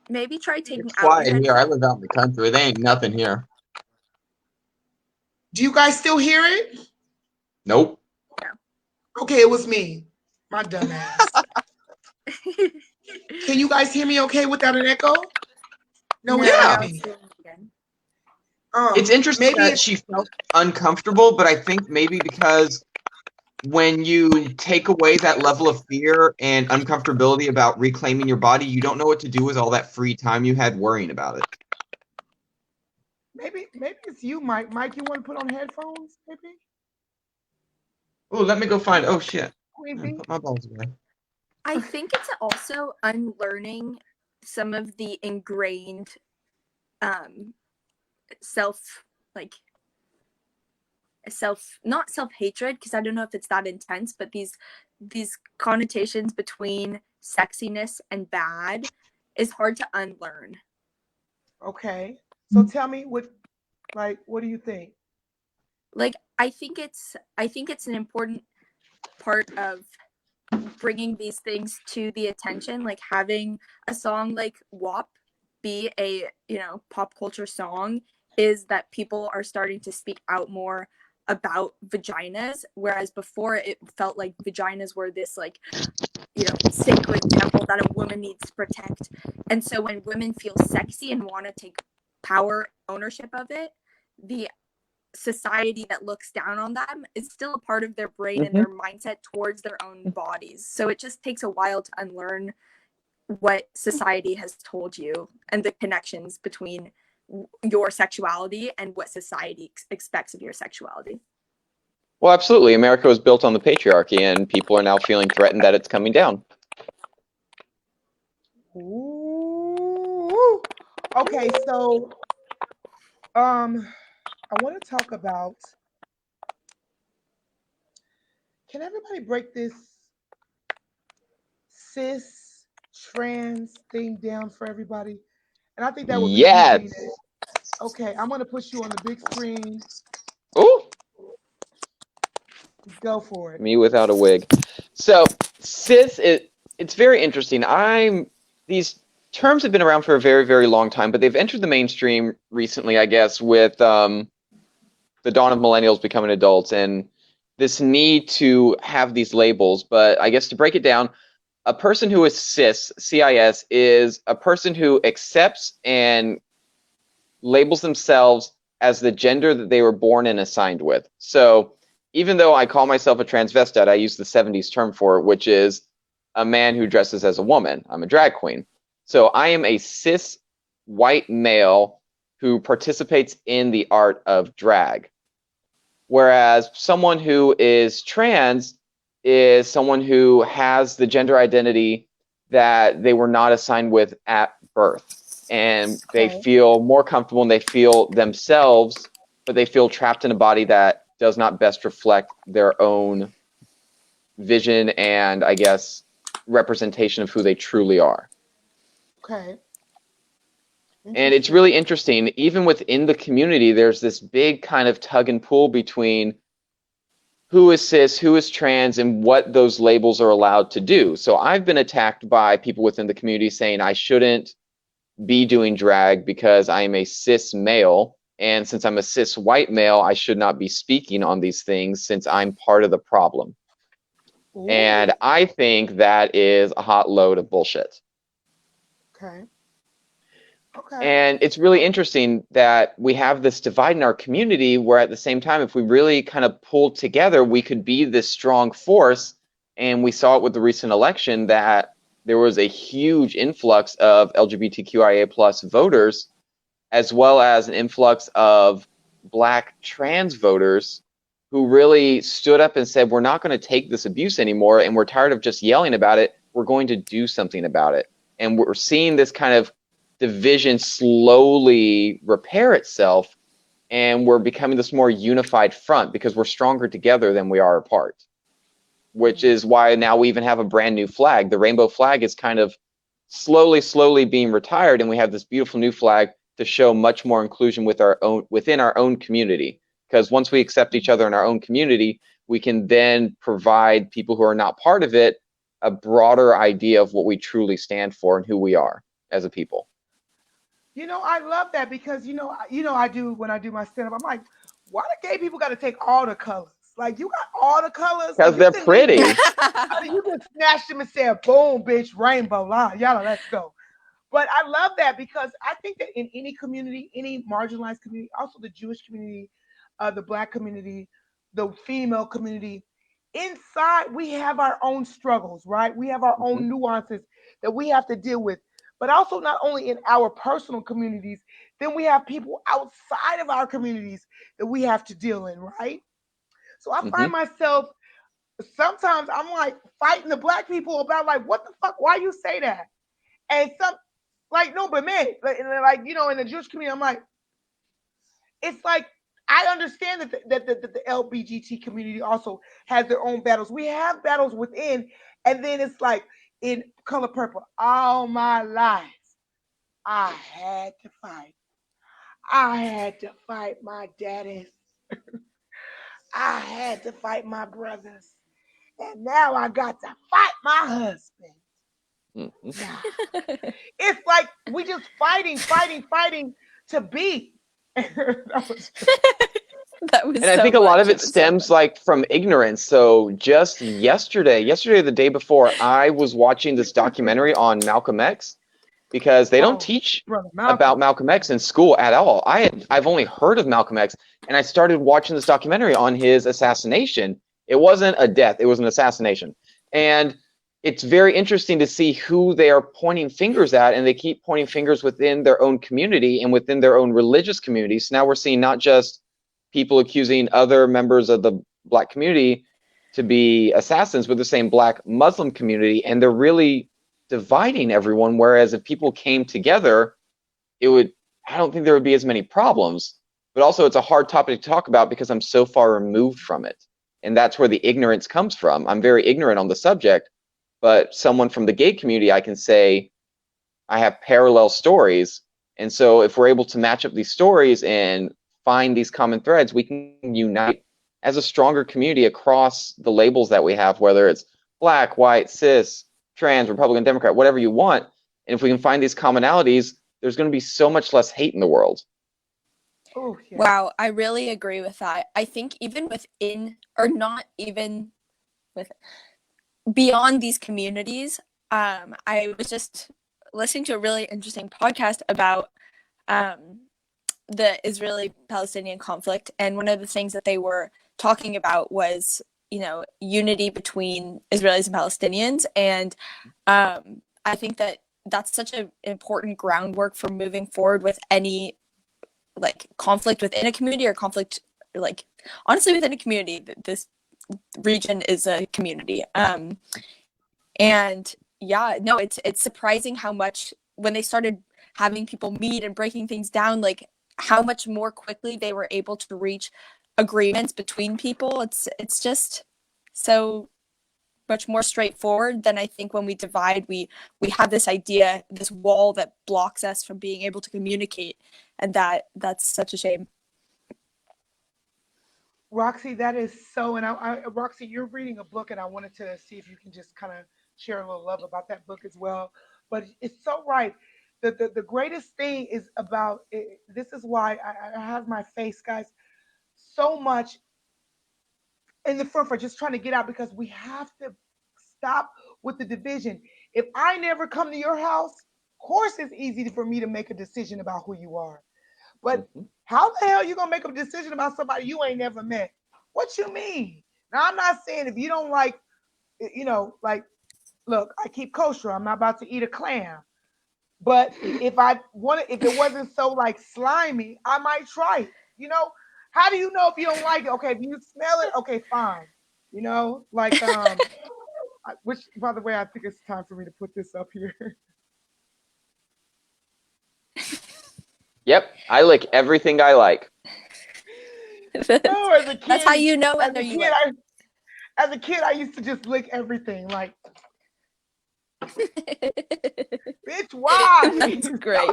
Maybe try taking it's out quiet your here. I live out in the country. There ain't nothing here. Do you guys still hear it? Nope. Okay, it was me. My dumb ass. Can you guys hear me okay without an echo? No, No, it's Yeah. not now me. it's doing it again. It's interesting Maybe that it's she felt uncomfortable, but I think maybe because when you take away that level of fear and uncomfortability about reclaiming your body, you don't know what to do with all that free time you had worrying about it. maybe it's you, Mike. Mike, you want to put on headphones, maybe? Oh, let me go find. Oh shit! Queasy? Put my balls away. I think it's also unlearning some of the ingrained self like not self-hatred, because I don't know if it's that intense, but these connotations between sexiness and bad is hard to unlearn. Okay. So tell me what do you think? Like I think it's an important part of bringing these things to the attention, like having a song like WAP be a, pop culture song, is that people are starting to speak out more about vaginas, whereas before it felt like vaginas were this like, sacred temple that a woman needs to protect. And so when women feel sexy and want to take power ownership of it, the society that looks down on them is still a part of their brain and their mindset towards their own bodies. So it just takes a while to unlearn what society has told you and the connections between your sexuality and what society expects of your sexuality. Well, absolutely. America was built on the patriarchy, and people are now feeling threatened that it's coming down. Ooh. Okay, so I want to talk about, can everybody break this cis trans thing down for everybody? And I think that would be Yes. you, Gina. Okay, I'm gonna push you on the big screen. Ooh, Go for it. me without a wig. So, cis, it's very interesting. These terms have been around for a very, very long time, but they've entered the mainstream recently, I guess, with the dawn of millennials becoming adults and this need to have these labels. But I guess to break it down, a person who is cis, CIS, is a person who accepts and labels themselves as the gender that they were born and assigned with. So even though I call myself a transvestite, I use the 70s term for it, which is a man who dresses as a woman. I'm a drag queen. So I am a cis white male who participates in the art of drag. Whereas someone who is trans is someone who has the gender identity that they were not assigned with at birth. And they feel more comfortable and they feel themselves, but they feel trapped in a body that does not best reflect their own vision and, I guess, representation of who they truly are. Okay. And it's really interesting. Even within the community, there's this big kind of tug and pull between who is cis, who is trans, and what those labels are allowed to do. So I've been attacked by people within the community saying I shouldn't be doing drag because I am a cis male. And since I'm a cis white male, I should not be speaking on these things since I'm part of the problem. Ooh. And I think that is a hot load of bullshit. Okay. And it's really interesting that we have this divide in our community where at the same time, if we really kind of pulled together, we could be this strong force. And we saw it with the recent election that there was a huge influx of LGBTQIA plus voters, as well as an influx of Black trans voters who really stood up and said, we're not going to take this abuse anymore. And we're tired of just yelling about it. We're going to do something about it. And we're seeing this kind of division slowly repair itself, and we're becoming this more unified front because we're stronger together than we are apart, which is why now we even have a brand new flag. The rainbow flag is kind of slowly being retired, and we have this beautiful new flag to show much more inclusion within our own community, because once we accept each other in our own community, we can then provide people who are not part of it a broader idea of what we truly stand for and who we are as a people. I love that because I do when I do my stand up. I'm like, why do gay people got to take all the colors? Like, you got all the colors. Because Like, they're pretty. you just snatched them and said, boom, bitch, rainbow, yalla, let's go. But I love that because I think that in any community, any marginalized community, also the Jewish community, the Black community, the female community, inside we have our own struggles, right? We have our own nuances that we have to deal with. But also not only in our personal communities, then we have people outside of our communities that we have to deal in, right? So I find myself sometimes I'm like fighting the Black people about like, what the fuck? Why you say that? And some like, no, but man, like you know, in the Jewish community, I'm like, it's like I understand that the LBGT community also has their own battles. We have battles within, and then it's like in Color Purple, all my life, I had to fight. I had to fight my daddies. I had to fight my brothers. And now I got to fight my husband. It's like we just fighting to be. That was And I think a lot of it stems like from ignorance. So just yesterday or the day before, I was watching this documentary on Malcolm X because they don't teach about Malcolm X in school at all. I've only heard of Malcolm X, and I started watching this documentary on his assassination. It wasn't a death, it was an assassination. And it's very interesting to see who they are pointing fingers at, and they keep pointing fingers within their own community and within their own religious communities. So now we're seeing not just people accusing other members of the Black community to be assassins, but the same Black Muslim community, and they're really dividing everyone. Whereas if people came together, I don't think there would be as many problems. But also, it's a hard topic to talk about because I'm so far removed from it, and that's where the ignorance comes from. I'm very ignorant on the subject, but someone from the gay community, I can say I have parallel stories, and so if we're able to match up these stories and find these common threads, we can unite as a stronger community across the labels that we have, whether it's Black, white, cis, trans, Republican, Democrat, whatever you want. And if we can find these commonalities, there's going to be so much less hate in the world. Oh, yeah. Wow, I really agree with that. I think even within, or not even with, beyond these communities, I was just listening to a really interesting podcast about the Israeli-Palestinian conflict, and one of the things that they were talking about was, you know, unity between Israelis and Palestinians, and I think that that's such an important groundwork for moving forward with any like conflict within a community, or conflict like honestly within a community. This region is a community, and yeah, no, it's surprising how much when they started having people meet and breaking things down, like how much more quickly they were able to reach agreements between people. It's just so much more straightforward than I think when we divide, we have this idea, this wall that blocks us from being able to communicate, and that's such a shame. Roxy, that is so, and Roxy, you're reading a book, and I wanted to see if you can just kind of share a little love about that book as well. But it's so right. The greatest thing is about it, this is why I have my face, guys, so much in the front for just trying to get out, because we have to stop with the division. If I never come to your house, of course it's easy for me to make a decision about who you are. But how the hell are you gonna make a decision about somebody you ain't never met? What you mean? Now, I'm not saying if you don't like, you know, like, look, I keep kosher. I'm not about to eat a clam. But if it wasn't so like slimy, I might try it. You know, how do you know if you don't like it? Okay, if you smell it, okay, fine. You know, like which, by the way, I think it's time for me to put this up here. Yep, I lick everything I like. No, as a kid, that's how you know whether you like. As a kid, I used to just lick everything, like, bitch, why? That's great.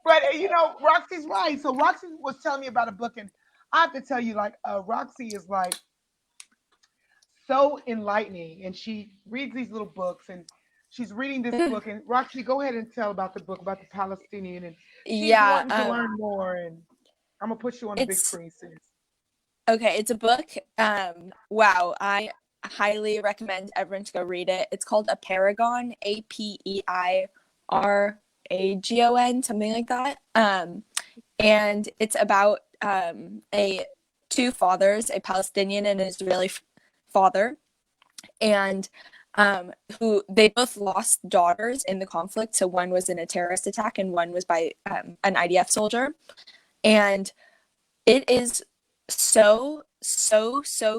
But you know, Roxy's right. So Roxy was telling me about a book, and I have to tell you, like, Roxy is like so enlightening, and she reads these little books, and She's reading this book, and Roxy, go ahead and tell about the book about the Palestinian, and she's Yeah, wanting to learn more. And I'm gonna put you on the big it's screen, sis. okay. It's a book. Wow, I highly recommend everyone to go read it. It's called A Paragon, Apeiragon, something like that. And it's about a two fathers, a Palestinian and an Israeli father, and who they both lost daughters in the conflict. So one was in a terrorist attack and one was by an IDF soldier. And it is so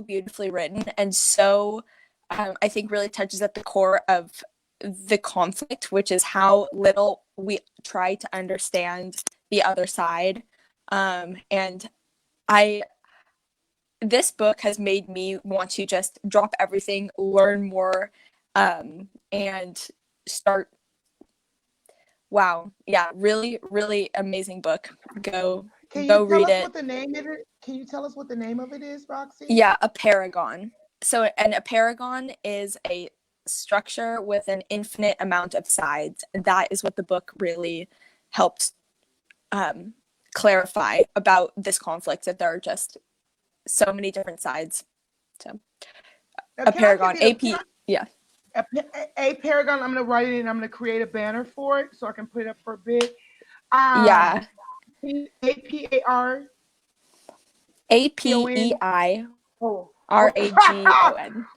beautifully written, and so I think really touches at the core of the conflict, which is how little we try to understand the other side. And this book has made me want to just drop everything, learn more, and start. Wow, yeah, really amazing book. Go read it. What the name of it? Can you tell us what the name of it is, Roxy? Yeah, a paragon. So, a paragon is a structure with an infinite amount of sides. That is what the book really helped clarify about this conflict, that there are just so many different sides. So, Now, a paragon, yeah. A paragon. I'm gonna write it and I'm gonna create a banner for it so I can put it up for a bit. Yeah. APAR. APEIRAGON.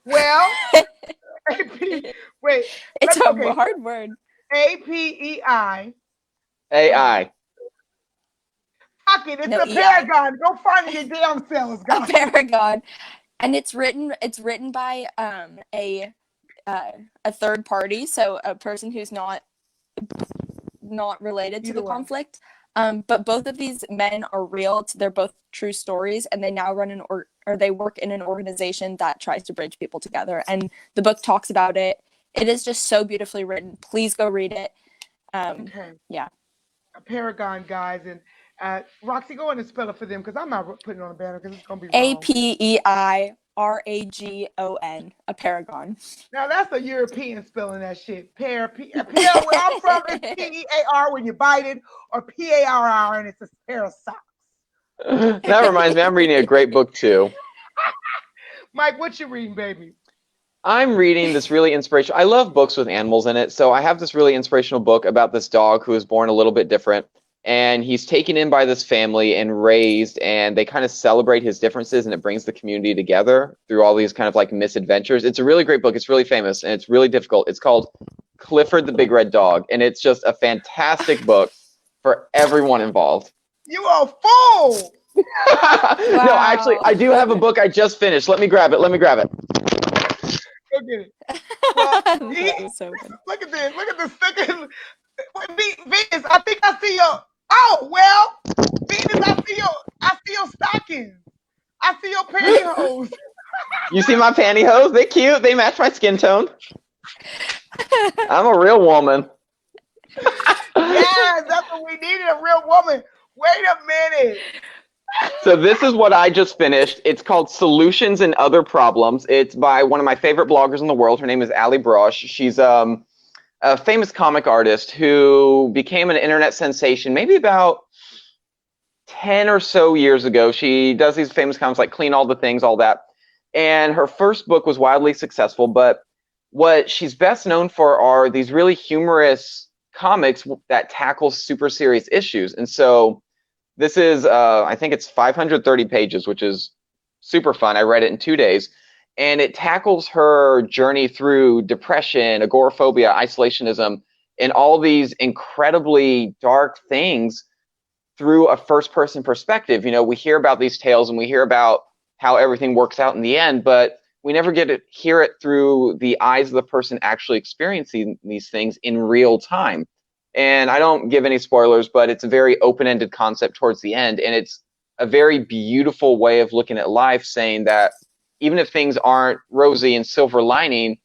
Well, wait. It's a hard word. APEI. AI. Fuck it, it's a paragon. Go find your damn selves, guys. A paragon, and it's written by a third party, so a person who's not related to the conflict. But both of these men are real. They're both true stories, and they now run they work in an organization that tries to bridge people together. And the book talks about it. It is just so beautifully written. Please go read it. Okay. Yeah. A paragon, guys, and Roxy, go in and spell it for them because I'm not putting it on a banner because it's gonna be wrong. APEIRAGON. A paragon. Now that's a European spelling that shit. Where I'm from, it's PEAR when you bite it, or PARR and it's a pair of socks. That reminds me, I'm reading a great book too. Mike, what you reading, baby? I'm reading this really inspirational. I love books with animals in it, so I have this really inspirational book about this dog who was born a little bit different, and he's taken in by this family and raised, and they kind of celebrate his differences, and it brings the community together through all these kind of like misadventures. It's a really great book. It's really famous, and it's really difficult. It's called Clifford the Big Red Dog, and it's just a fantastic book for everyone involved. You a fool! Wow. No, actually, I do have a book I just finished. Let me grab it. Go get it. Well, So look at this. Look at this. Venus, I think I see your. Oh well, Venus, I see your stockings. I see your pantyhose. You see my pantyhose? They cute. They match my skin tone. I'm a real woman. Yes, that's what we needed, a real woman. Wait a minute. So this is what I just finished. It's called Solutions and Other Problems. It's by one of my favorite bloggers in the world. Her name is Ali Brosh. She's a famous comic artist who became an internet sensation maybe about 10 or so years ago. She does these famous comics like Clean All the Things, all that. And her first book was wildly successful, but what she's best known for are these really humorous comics that tackle super serious issues. And so this is, I think it's 530 pages, which is super fun. I read it in 2 days. And it tackles her journey through depression, agoraphobia, isolationism, and all these incredibly dark things through a first-person perspective. You know, we hear about these tales and we hear about how everything works out in the end, but we never get to hear it through the eyes of the person actually experiencing these things in real time. And I don't give any spoilers, but it's a very open-ended concept towards the end, and it's a very beautiful way of looking at life, saying that even if things aren't rosy and silver lining,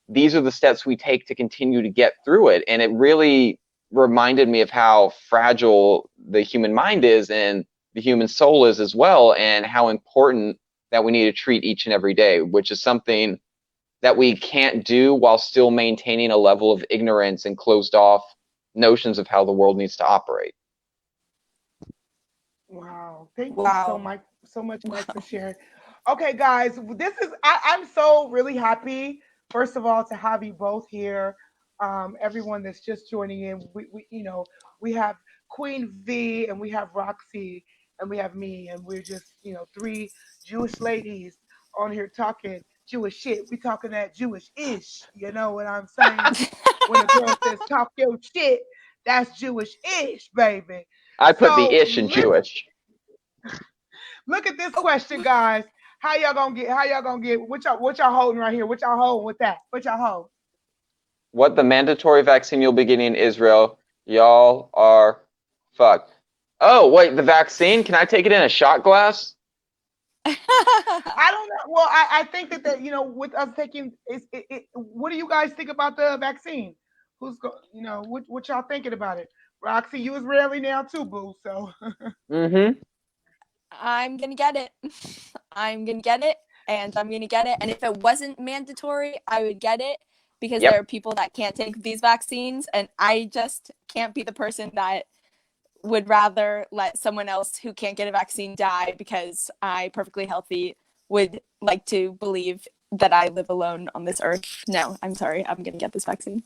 these are the steps we take to continue to get through it. And it really reminded me of how fragile the human mind is and the human soul is as well, and how important that we need to treat each and every day, which is something that we can't do while still maintaining a level of ignorance and closed off notions of how the world needs to operate. Wow. Thank you Wow. so much, Mike, Wow. for sharing. Okay, guys, I'm so really happy, first of all, to have you both here. Everyone that's just joining in, we have Queen V and we have Roxy and we have me, and we're just, three Jewish ladies on here talking Jewish shit. We talking that Jewish ish, you know what I'm saying? When a girl says talk your shit, that's Jewish ish, baby. I put the So ish in Jewish. look at this question, guys. How y'all gonna get what y'all holding right here? What y'all holding with that? What y'all hold? What the mandatory vaccine you'll be getting in Israel? Y'all are fucked. Oh, wait, the vaccine? Can I take it in a shot glass? I don't know. Well, I think that with us taking what do you guys think about the vaccine? What y'all thinking about it? Roxy, you Israeli now too, boo. So Mm-hmm. I'm gonna get it. I'm gonna get it, and I'm gonna get it. And if it wasn't mandatory, I would get it because there Yep. are people that can't take these vaccines, and I just can't be the person that would rather let someone else who can't get a vaccine die because I, perfectly healthy, would like to believe that I live alone on this earth. No, I'm sorry. I'm gonna get this vaccine.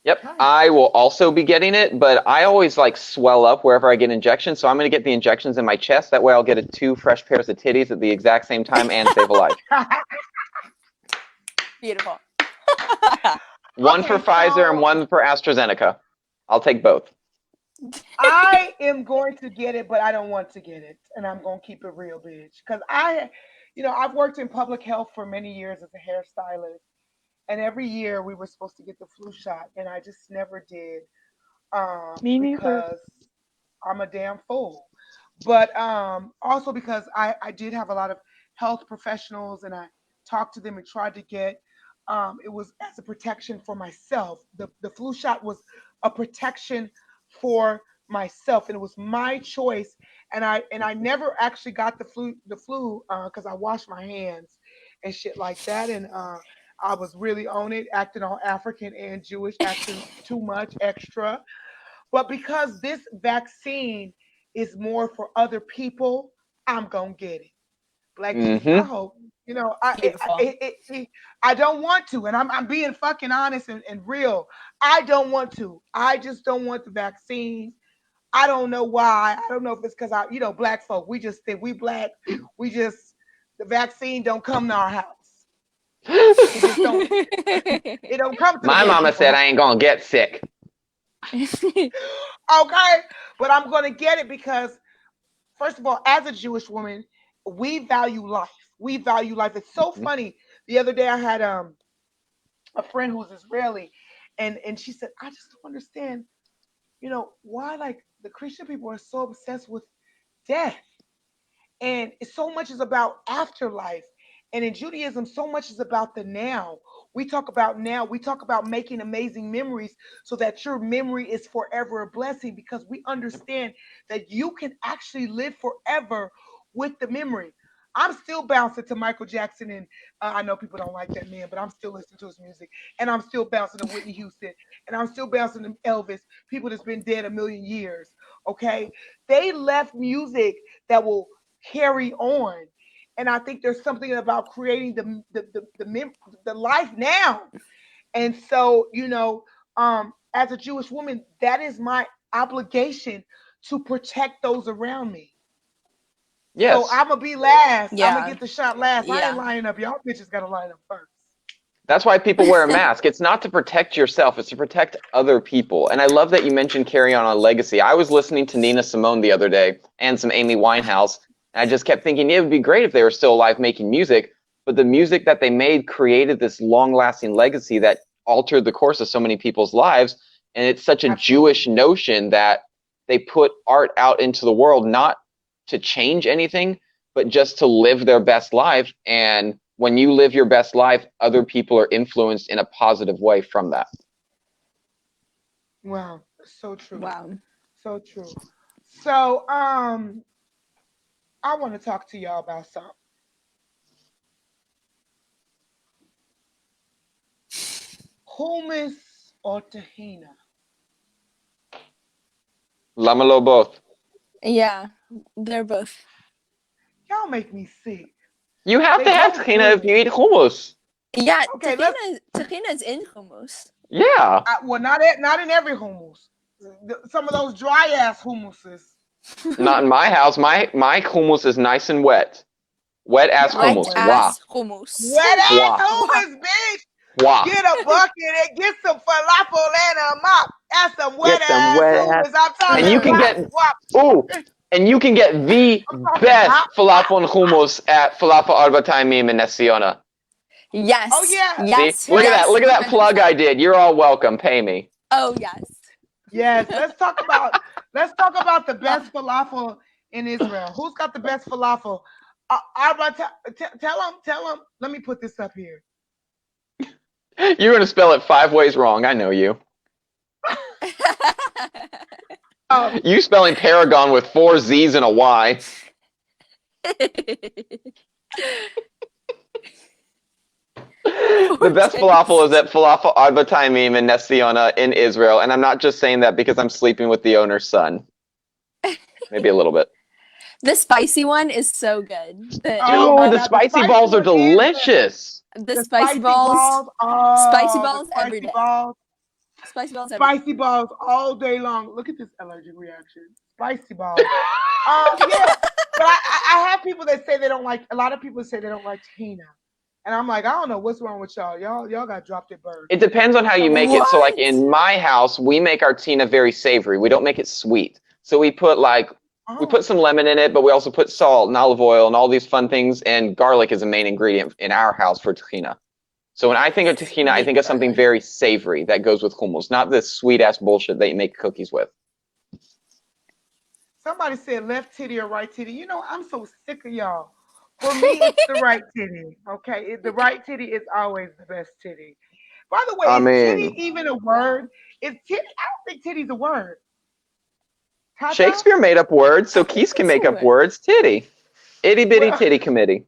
Yep. okay. I will also be getting it, but I always like swell up wherever I get injections, so I'm going to get the injections in my chest. That way I'll get two fresh pairs of titties at the exact same time and save a life. Beautiful. One for Okay, Pfizer and so one for AstraZeneca. I'll take both. I am going to get it, but I don't want to get it, and I'm going to keep it real, bitch. Because I've worked in public health for many years as a hairstylist, and every year we were supposed to get the flu shot, and I just never did, Me neither. because I'm a damn fool. But also because I did have a lot of health professionals, and I talked to them and tried to get. It was as a protection for myself. The flu shot was a protection for myself, and it was my choice. And I never actually got the flu because I washed my hands and shit like that, and I was really on it, acting all African and Jewish, acting too much extra. But because this vaccine is more for other people, I'm gonna get it. Black Jesus, I Mm-hmm. hope. I Beautiful. I don't want to, and I'm being fucking honest and real. I don't want to. I just don't want the vaccines. I don't know why. I don't know if it's because black folk. We just think we black. We just the vaccine don't come to our house. It just don't. It don't come to the My black mama people said house. I ain't gonna get sick. Okay, but I'm gonna get it because first of all, as a Jewish woman, we value life. We value life. It's so Mhm. funny. The other day I had a friend who's Israeli, and she said, I just don't understand, why like the Christian people are so obsessed with death. And so much is about afterlife. And in Judaism, so much is about the now. We talk about now. We talk about making amazing memories so that your memory is forever a blessing because we understand that you can actually live forever with the memory. I'm still bouncing to Michael Jackson, and I know people don't like that man, but I'm still listening to his music, and I'm still bouncing to Whitney Houston, and I'm still bouncing to Elvis, people that's been dead a million years. Okay, they left music that will carry on. And I think there's something about creating the life now. And so, as a Jewish woman, that is my obligation to protect those around me. So Yes. I'm gonna be last. I'm gonna Yeah. get the shot last. I ain't Yeah. lining up. Y'all bitches gotta line up first. That's why people wear a mask. It's not to protect yourself, it's to protect other people. And I love that you mentioned Carry On a Legacy. I was listening to Nina Simone the other day and some Amy Winehouse, and I just kept thinking, yeah, it would be great if they were still alive making music. But the music that they made created this long lasting legacy that altered the course of so many people's lives. And it's such a Absolutely. Jewish notion that they put art out into the world not to change anything, but just to live their best life. And when you live your best life, other people are influenced in a positive way from that. Wow. So true. Wow. So true. So I want to talk to y'all about something. hummus or tahina? Lamelo both. Yeah, they're both. Y'all make me sick. You have They to have both tahina if good. you eat hummus. Yeah, Okay, tahina's in hummus. Yeah. well, not in every hummus. Some of those dry ass hummuses. Not in my house. My hummus is nice and wet. Wet ass Yeah, Wet hummus. wet. Wow. ass hummus. Wet ass Wow. hummus, bitch. Wow. Get a bucket and get some falafel and a mop. That's some wet Get some ass wet ass. hummus. I'm talking And you can about. get and you can get the I'm talking best hot. falafel and hummus at Falafel Arba Taimim in Nesiona. Yes. Oh, yeah. Yes. See? Look at yes, that. Look at that plug 100%. I did. You're all welcome. Pay me. Oh yes. Yes, let's talk about the best falafel in Israel. Who's got the best falafel? Tell them. Let me put this up here. You're gonna spell it 5 ways wrong. I know you. You spelling Paragon with 4 Z's and a Y. The best falafel is at Falafel Arba Taimim in Nesiona in Israel, and I'm not just saying that because I'm sleeping with the owner's son. Maybe a little bit. The spicy one is so good. Oh, Dude, the spicy balls are one is delicious. The spicy balls. Oh, Spicy the balls every spicy day. balls. Spicy balls every day. Spicy balls all day long. Look at this allergic reaction. Spicy balls. Yeah, but I have people that say they don't like. A lot of people say they don't like tahina, and I'm like, I don't know what's wrong with y'all. Y'all got dropped at birth. It depends on how you make it. So, like What? in my house, we make our tina very savory. We don't make it sweet. So we put we put some lemon in it, but we also put salt and olive oil and all these fun things. And garlic is a main ingredient in our house for tahina. So when I think of tahina, I think of something very savory that goes with hummus, not this sweet ass bullshit that you make cookies with. Somebody said left titty or right titty. You know, I'm so sick of y'all. For me, it's the right titty. Okay, the right titty is always the best titty. By the way, I is mean- titty even a word? Is titty? I don't think titty's a word. Tata? Shakespeare made up words, so Keys can make up words. Titty. Itty bitty Well- titty committee.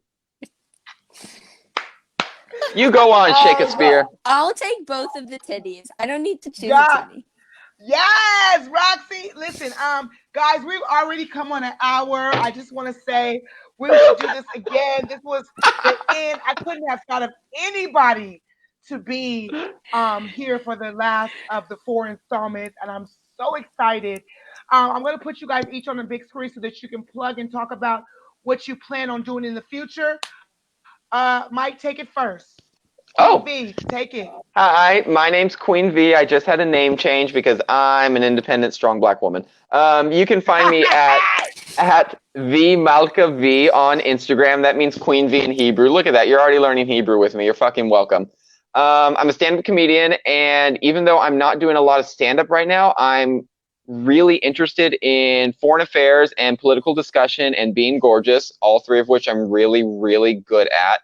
You go on, Shakespeare. I'll take both of the titties. I don't need to choose Yeah. a titty. Yes, Roxy. Listen, guys, we've already come on an hour. I just want to say we will do this again. This was the end. I couldn't have thought of anybody to be here for the last of the 4 installments, and I'm so excited. I'm going to put you guys each on the big screen so that you can plug and talk about what you plan on doing in the future. Mike, take it first. Oh. V, take it. Hi, my name's Queen V. I just had a name change because I'm an independent, strong black woman. You can find me at V Malka V on Instagram. That means Queen V in Hebrew. Look at that. You're already learning Hebrew with me. You're fucking welcome. I'm a stand-up comedian, and even though I'm not doing a lot of stand-up right now, I'm really interested in foreign affairs and political discussion and being gorgeous, all 3 of which I'm really, really good at.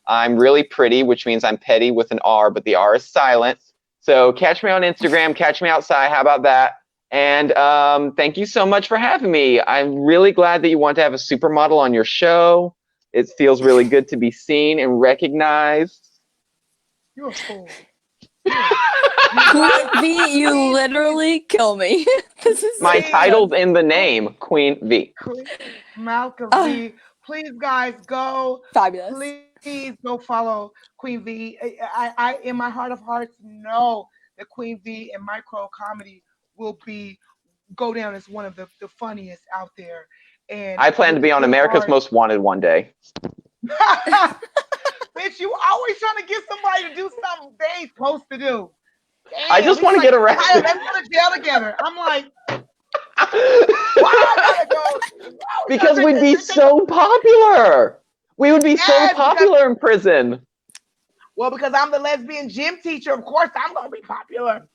I'm really pretty, which means I'm petty with an R, but the R is silent. So catch me on Instagram, catch me outside. How about that? And thank you so much for having me. I'm really glad that you want to have a supermodel on your show. It feels really good to be seen and recognized. You're a fool. Queen V, you literally kill me. This is My title's in the name, Queen V. Malcolm V. Please, guys, go. fabulous. Please go follow Queen V. I, in my heart of hearts, know that Queen V and micro comedy will go down as one of the funniest out there. And I plan to be on America's Most Wanted one day. Bitch, you always trying to get somebody to do something they ain't supposed to do. Damn, I just he's want to like, get arrested. Let's go to jail together. I'm like, why I gotta go? Because we'd be so popular. We would be so Yes, popular in prison. Well, because I'm the lesbian gym teacher, of course I'm gonna be popular.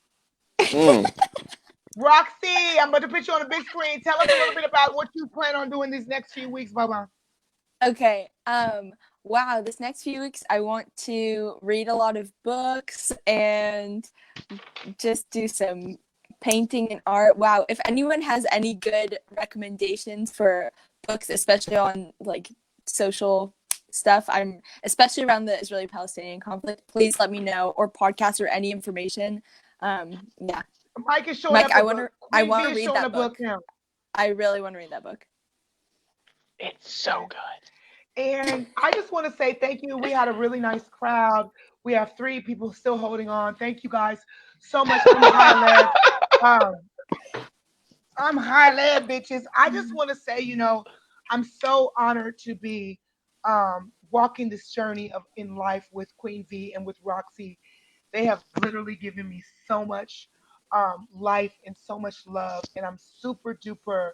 Roxy, I'm about to put you on the big screen. Tell us a little bit about what you plan on doing these next few weeks, Baba. Okay. Wow, this next few weeks I want to read a lot of books and just do some painting and art. Wow, if anyone has any good recommendations for books, especially on like social stuff, I'm especially around the Israeli-Palestinian conflict, please let me know, or podcasts or any information. Yeah. Mike is showing Mike, up. I a want to. book. I Queen want Bee to is read showing that a book book. now. I really want to read that book. It's so good. And I just want to say thank you. We had a really nice crowd. We have 3 people still holding on. Thank you guys so much. I'm high lead. I'm high lead, bitches. I just want to say, you know, I'm so honored to be walking this journey of in life with Queen V and with Roxy. They have literally given me so much life and so much love, and I'm super duper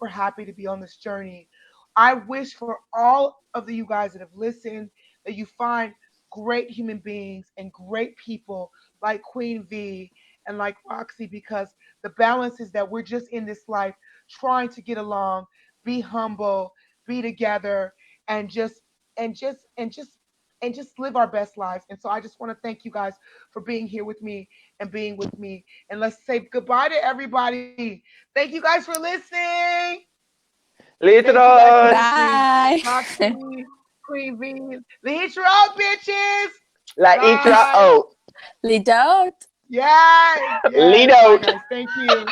happy to be on this journey. I wish for all of you guys that have listened that you find great human beings and great people like Queen V and like Roxy, because the balance is that we're just in this life trying to get along, be humble, be together, and just live our best lives. And so I just want to thank you guys for being here with me and being with me. And let's say goodbye to everybody. Thank you guys for listening. Thank you להתראות. guys for Bye. listening. Roxy, Queen V, lead your own bitches. להתראות. Lidot. Yes, yes. Bye, Lidot. guys. Thank you.